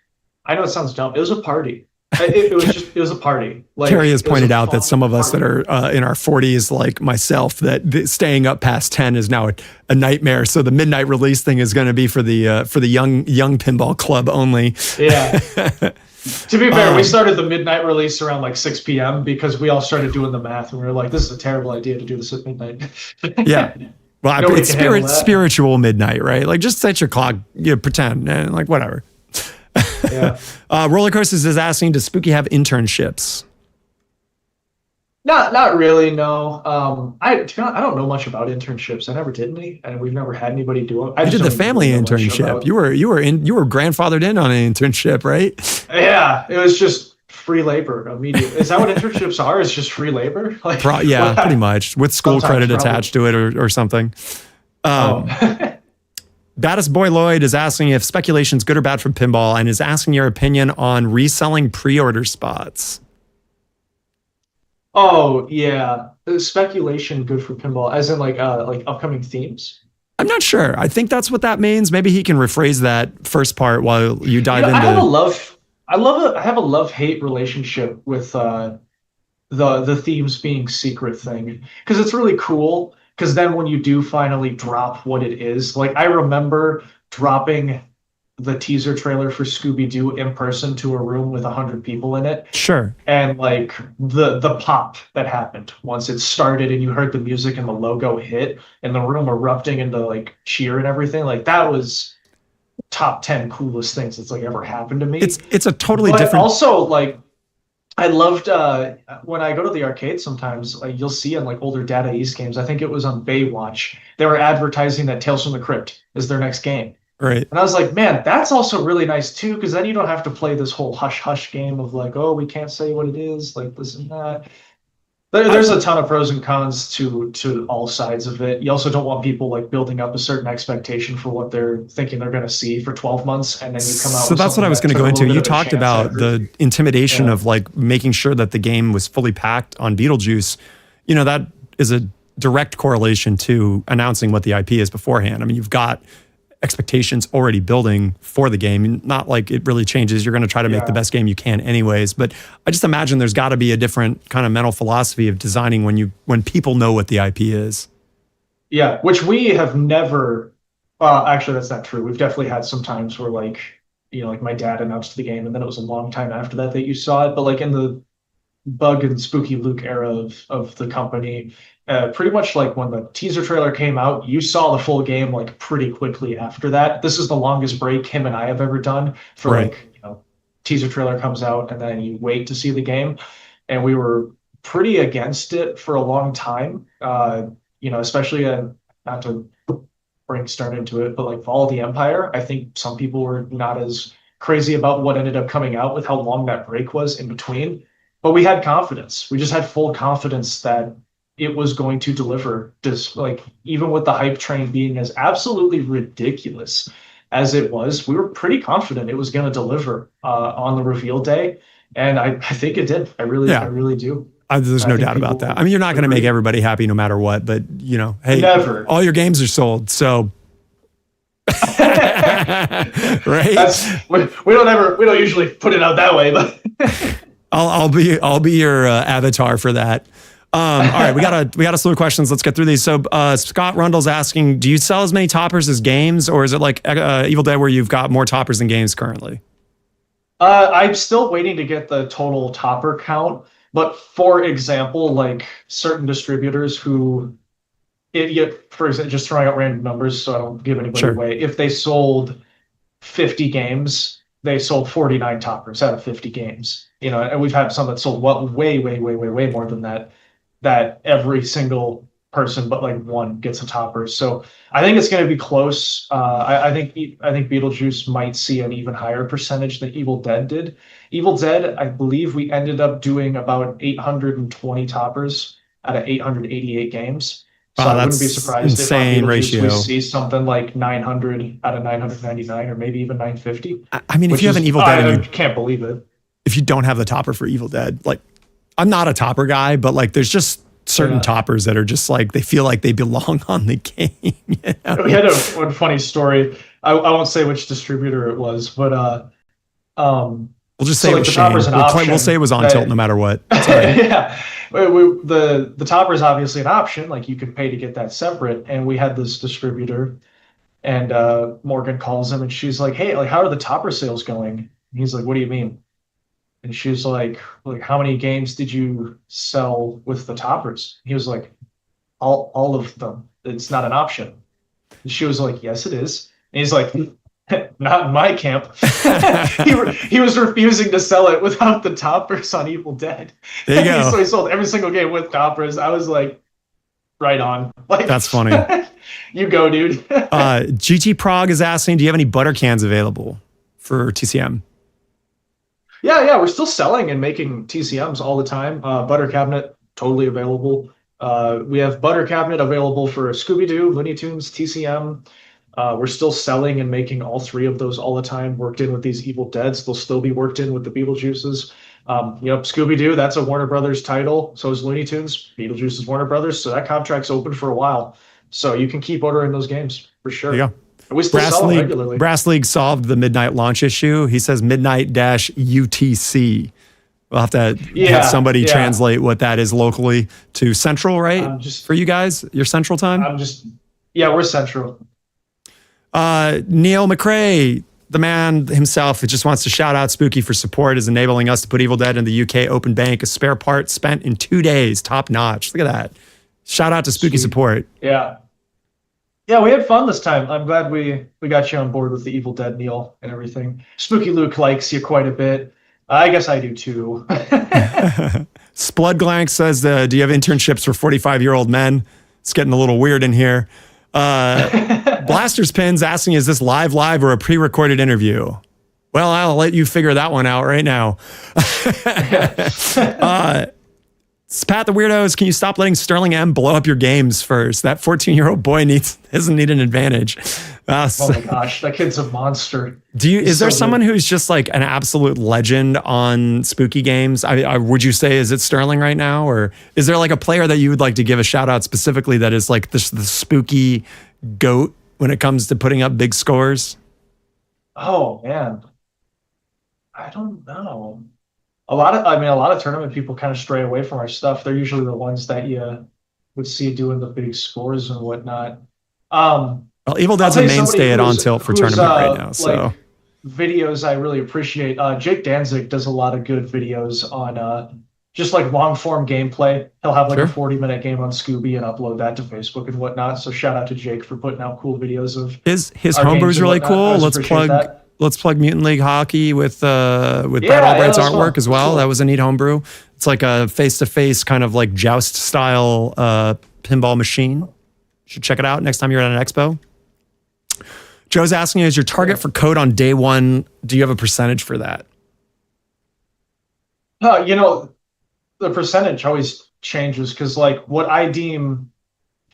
I know it sounds dumb. It was a party. It was a party. Like, Carrie has pointed out that some of us that are in our 40s, like myself, that staying up past 10 is now a nightmare. So the midnight release thing is going to be for the young pinball club only. Yeah. To be fair, we started the midnight release around like 6 p.m. because we all started doing the math and we were like, this is a terrible idea to do this at midnight. Yeah. Well, it's spiritual midnight, right? Like just set your clock, pretend, and like whatever. Yeah. Roller Coasters is asking, does Spooky have internships? Not really, no. I don't know much about internships. I never did any, and we've never had anybody do it. You did the family internship. You were grandfathered in on an internship, right? Yeah, it was just free labor immediately. Is that what internships are? It's just free labor? Like, pretty much, with school credit attached to it or something. Baddest Boy Lloyd is asking if speculation's good or bad for pinball, and is asking your opinion on reselling pre-order spots. Oh yeah, speculation good for pinball, as in like upcoming themes. I'm not sure. I think that's what that means. Maybe he can rephrase that first part while you dive into. I have a love-hate relationship with the themes being secret thing, because it's really cool. Because then when you do finally drop what it is, like I remember dropping the teaser trailer for Scooby-Doo in person to a room with 100 people in it. Sure. And like the pop that happened once it started and you heard the music and the logo hit and the room erupting into like cheer and everything, like that was top 10 coolest things that's like ever happened to me. It's a totally different. Also, like, I loved when I go to the arcade sometimes, you'll see on like older Data East games, I think it was on Baywatch, they were advertising that Tales from the Crypt is their next game. Right. And I was like, man, that's also really nice too, because then you don't have to play this whole hush-hush game of like, oh, we can't say what it is, like this and that. There's a ton of pros and cons to all sides of it. You also don't want people like building up a certain expectation for what they're thinking they're going to see for 12 months, and then you come out. So that's what I was going to go into. You talked about the intimidation of like making sure that the game was fully packed on Beetlejuice. That is a direct correlation to announcing what the IP is beforehand. I mean, you've got expectations already building for the game. Not like it really changes. You're going to try to make the best game you can anyways. But I just imagine there's got to be a different kind of mental philosophy of designing when people know what the IP is. Yeah, which we have never. Actually, that's not true. We've definitely had some times where like my dad announced the game, and then it was a long time after that you saw it. But like in the Bug and Spooky Luke era of the company, pretty much like when the teaser trailer came out, you saw the full game like pretty quickly after that. This is the longest break him and I have ever done for like teaser trailer comes out and then you wait to see the game, and we were pretty against it for a long time. Especially not to bring Stern into it, but like Fall of the Empire, I think some people were not as crazy about what ended up coming out with how long that break was in between. But we had confidence. We just had full confidence that it was going to deliver. Just like even with the hype train being as absolutely ridiculous as it was, we were pretty confident it was going to deliver on the reveal day, and I think it did. I really do. There's no doubt about that. I mean, you're not going to make everybody happy no matter what, but hey, never. All your games are sold, so right. We don't usually put it out that way, but I'll be your avatar for that. All right, we got a slew of questions. Let's get through these. So Scott Rundle's asking, do you sell as many toppers as games, or is it like Evil Dead where you've got more toppers than games currently? I'm still waiting to get the total topper count. But for example, like certain distributors who, for example, just throwing out random numbers so I don't give anybody away, if they sold 50 games, they sold 49 toppers out of 50 games. And we've had some that sold way more than that every single person but like one gets a topper. So I think it's going to be close. I think Beetlejuice might see an even higher percentage than Evil Dead did. Evil Dead, I believe we ended up doing about 820 toppers out of 888 games. So I wouldn't be surprised if on Beetlejuice we see something like 900 out of 999 or maybe even 950. I mean, if you have an Evil Dead, I can't believe it. If you don't have the topper for Evil Dead, like I'm not a topper guy, but like there's just certain toppers that are just like they feel like they belong on the game. We had one funny story. I won't say which distributor it was, but we'll just say it was Shane. We'll say it was on tilt no matter what. Yeah, the topper is obviously an option. Like you can pay to get that separate, and we had this distributor, and Morgan calls him, and she's like, "Hey, like how are the topper sales going?" And he's like, "What do you mean?" And she's like, how many games did you sell with the toppers? He was like, all of them. It's not an option. And she was like, yes, it is. And he's like, not in my camp. He was refusing to sell it without the toppers on Evil Dead. There you go. So he sold every single game with toppers. I was like, right on. Like, that's funny. You go, dude. GT Prague is asking, do you have any butter cans available for TCM? Yeah, we're still selling and making TCMs all the time. Butter cabinet, totally available. We have butter cabinet available for Scooby-Doo, Looney Tunes, TCM. We're still selling and making all three of those all the time, worked in with these Evil Deads. They'll still be worked in with the Beetlejuices. Scooby-Doo, that's a Warner Brothers title. So is Looney Tunes. Beetlejuice is Warner Brothers. So that contract's open for a while. So you can keep ordering those games for sure. There you go. We still sell them regularly. Brass League solved the midnight launch issue. He says midnight-UTC. We'll have to have somebody translate what that is locally to Central, right? For you guys, your Central time? We're Central. Neil McRae, the man himself, just wants to shout out Spooky for support, is enabling us to put Evil Dead in the UK Open Bank. A spare part spent in 2 days. Top notch. Look at that. Shout out to Spooky support. Yeah, we had fun this time. I'm glad we got you on board with the Evil Dead, Neil, and everything. Spooky Luke likes you quite a bit. I guess I do too. Spludglank says, do you have internships for 45-year-old men? It's getting a little weird in here. Blaster's Pins asking, is this live or a pre-recorded interview? Well, I'll let you figure that one out right now. Pat the Weirdos, can you stop letting Sterling M blow up your games first? That 14-year-old boy doesn't need an advantage. Oh my gosh, that kid's a monster. Is there someone who's just like an absolute legend on Spooky games? Would you say, is it Sterling right now? Or is there like a player that you would like to give a shout out specifically that is like the Spooky GOAT when it comes to putting up big scores? Oh man, I don't know. A lot of tournament people kind of stray away from our stuff. They're usually the ones that you would see doing the big scores and whatnot. Well, Evil I'll Dead's tell a you somebody mainstay at On who's- Tilt for who's, tournament right now. So like, videos I really appreciate. Jake Danzig does a lot of good videos on just like long form gameplay. He'll have like Sure. a 40-minute game on Scooby and upload that to Facebook and whatnot. So shout out to Jake for putting out cool videos of his our homebrew games is and really whatnot. I cool. always Let's appreciate plug that. let's plug Mutant League Hockey with Pat Yeah, Albright's that was artwork fun. as well. Cool. That was a neat homebrew. It's like a face-to-face kind of like joust style pinball machine. You should check it out next time you're at an expo. Joe's asking, is your target for code on day one, do you have a percentage for that? You know, the percentage always changes because like what I deem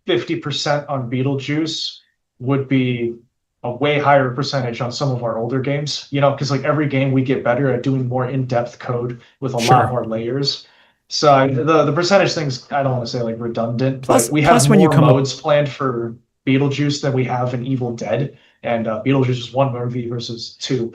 50% on Beetlejuice would be a way higher percentage on some of our older games, you know, because like every game we get better at doing more in-depth code with a Sure. lot more layers. So the percentage thing's, I don't want to say like redundant, Plus- but we have plus when you more come up- modes planned for Beetlejuice than we have in Evil Dead, and Beetlejuice is one movie versus two.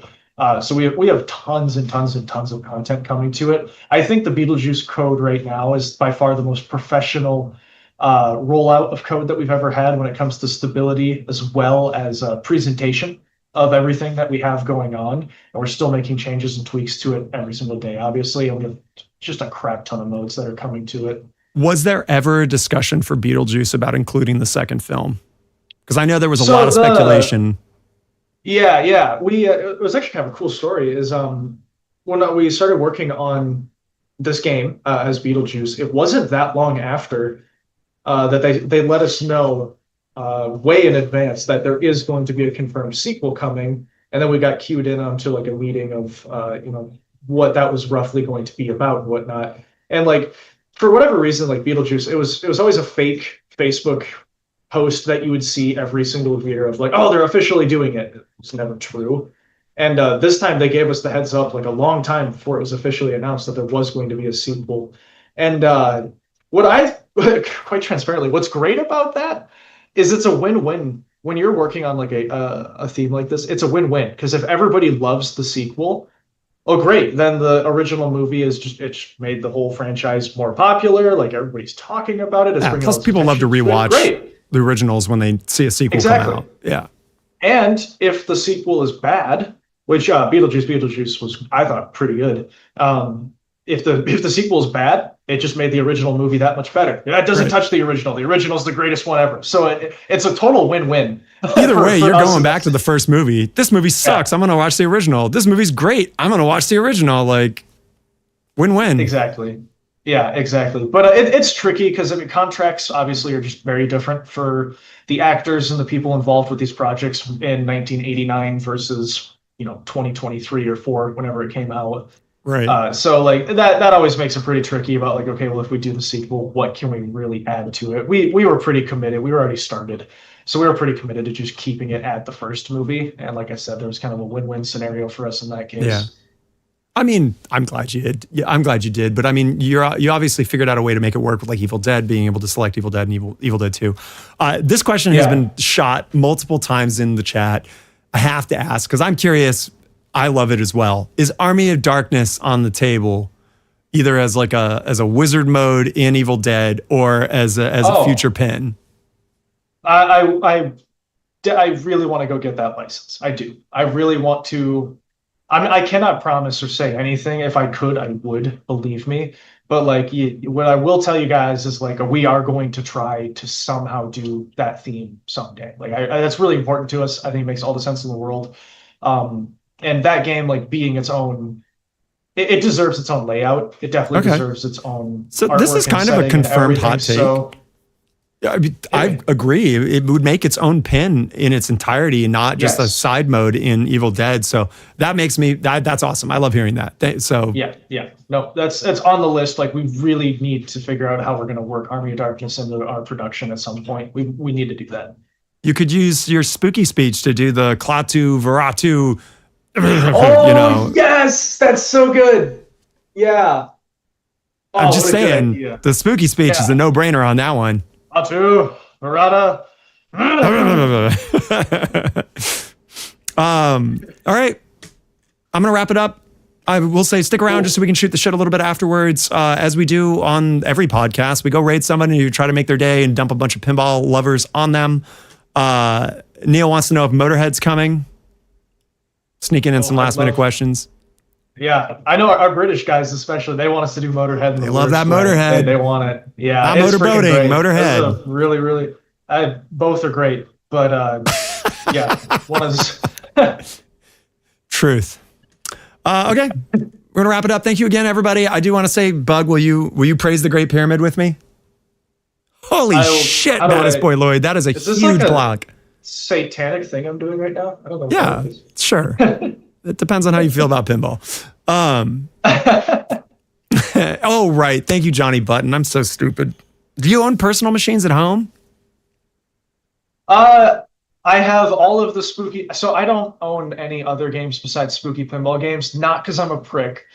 So we have tons and tons and tons of content coming to it. I think the Beetlejuice code right now is by far the most professional rollout of code that we've ever had when it comes to stability as well as presentation of everything that we have going on. And we're still making changes and tweaks to it every single day, obviously. And we have just a crap ton of modes that are coming to it. Was there ever a discussion for Beetlejuice about including the second film? Because I know there was a So lot of speculation. Yeah. It was actually kind of a cool story. Is when we started working on this game as Beetlejuice, it wasn't that long after that they let us know way in advance that there is going to be a confirmed sequel coming, and then we got cued in onto like a meeting of what that was roughly going to be about and whatnot. And like for whatever reason, like Beetlejuice, it was always a fake Facebook post that you would see every single year of like, oh, they're officially doing it. It's never true. And this time they gave us the heads up like a long time before it was officially announced that there was going to be a sequel. And what I quite transparently, what's great about that is it's a win-win when you're working on like a theme like this. It's a win-win because if everybody loves the sequel, oh great, then the original movie is just it's made the whole franchise more popular. Like everybody's talking about it. It's bringing all Plus, this people love to attention it. rewatch Great. the originals when they see a sequel Exactly. come out. Yeah. And if the sequel is bad, which Beetlejuice was, I thought, pretty good. If the sequel is bad, it just made the original movie that much better. That doesn't Right. touch the original. The original is the greatest one ever. So it's a total win-win. Either way, you're us. going back to the first movie. This movie sucks. I'm going to watch the original. This movie's great. I'm going to watch the original. Like, win-win. Exactly. Yeah, exactly. But it's tricky because I mean, contracts obviously are just very different for the actors and the people involved with these projects in 1989 versus 2023 or 4 whenever it came out. Right. So like that always makes it pretty tricky about like, okay, well, if we do the sequel, what can we really add to it? We were pretty committed. We were already started. So we were pretty committed to just keeping it at the first movie. And like I said, there was kind of a win-win scenario for us in that case. Yeah. I mean, I'm glad you did. Yeah, I'm glad you did. But I mean, you obviously figured out a way to make it work with like Evil Dead, being able to select Evil Dead and Evil Dead 2. This question has been shot multiple times in the chat. I have to ask because I'm curious. I love it as well. Is Army of Darkness on the table, either as like a wizard mode in Evil Dead or as a future pin? I really want to go get that license. I do. I really want to. I mean, I cannot promise or say anything. If I could, I would, believe me. But like, what I will tell you guys is like, we are going to try to somehow do that theme someday. Like, that's really important to us. I think it makes all the sense in the world. And that game, like being its own, it deserves its own layout. It definitely deserves its own. So this is kind of a confirmed hot take. So, I agree. It would make its own pin in its entirety and not just a side mode in Evil Dead. So that makes me, that's awesome. I love hearing that. So yeah. No, that's on the list. Like we really need to figure out how we're going to work Army of Darkness into our production at some point. We need to do that. You could use your spooky speech to do the Klaatu Veratu. Oh, yes, that's so good. Yeah. I'm just saying, the spooky speech is a no-brainer on that one. Klaatu, Verata. All right. I'm going to wrap it up. I will say stick around just so we can shoot the shit a little bit afterwards. As we do on every podcast, we go raid someone and you try to make their day and dump a bunch of pinball lovers on them. Neil wants to know if Motorhead's coming. Sneaking in some last minute questions. Yeah, I know our British guys especially, they want us to do Motorhead. They love that Motorhead. They want it. Yeah. Not motorboating, Motorhead. Really, really, both are great. But yeah, one is... Truth. Okay, we're gonna wrap it up. Thank you again, everybody. I do want to say, Bug, will you praise the Great Pyramid with me? Holy shit, Baddest Boy Lloyd, that is a huge block. Satanic thing I'm doing right now? I don't know. Yeah, sure. It depends on how you feel about pinball. Oh right, thank you, Johnny Button. I'm so stupid. Do you own personal machines at home? I have all of the Spooky, so I don't own any other games besides Spooky Pinball games, not because I'm a prick,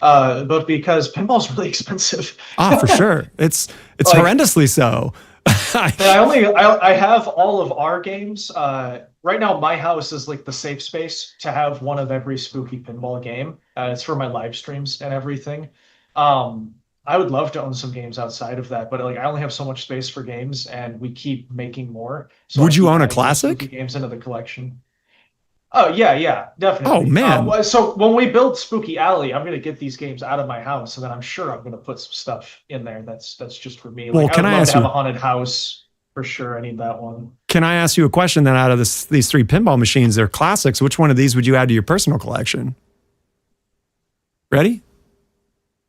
but because pinball's really expensive. For sure. It's like, horrendously so. I have all of our games. Right now, my house is like the safe space to have one of every Spooky Pinball game. It's for my live streams and everything. I would love to own some games outside of that, but like I only have so much space for games, and we keep making more. So would you own a classic? Games into the collection. Oh yeah, definitely. Oh man! So when we build Spooky Alley, I'm gonna get these games out of my house, and then I'm sure I'm gonna put some stuff in there. That's just for me. Well, like, I would love to have a haunted house for sure. I need that one. Can I ask you a question then? Out of these three pinball machines, they're classics. Which one of these would you add to your personal collection? Ready?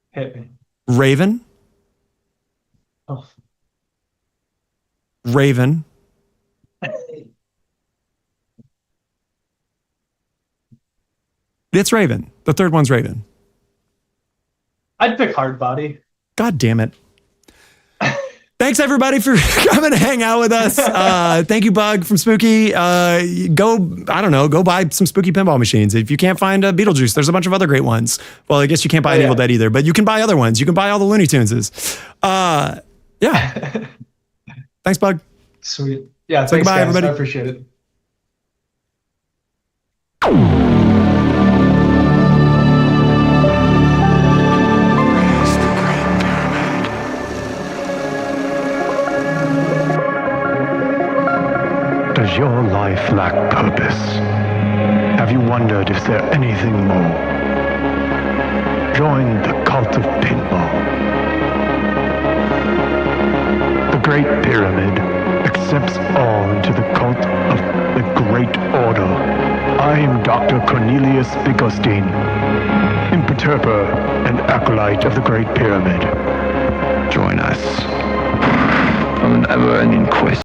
Hit me. Raven. Oh. Raven. It's Raven. The third one's Raven. I'd pick Hardbody. God damn it. Thanks everybody for coming to hang out with us. Thank you, Bug from Spooky. Go buy some Spooky pinball machines. If you can't find a Beetlejuice, there's a bunch of other great ones. Well, I guess you can't buy an Evil Dead either, but you can buy other ones. You can buy all the Looney Tuneses. Yeah. Thanks, Bug. Sweet. Yeah, say goodbye, everybody. I appreciate it. Does your life lack purpose? Have you wondered if there's anything more? Join the cult of pinball. The Great Pyramid accepts all into the cult of the Great Order. I am Dr. Cornelius Bigostin, imperturber and acolyte of the Great Pyramid. Join us on an ever-ending quest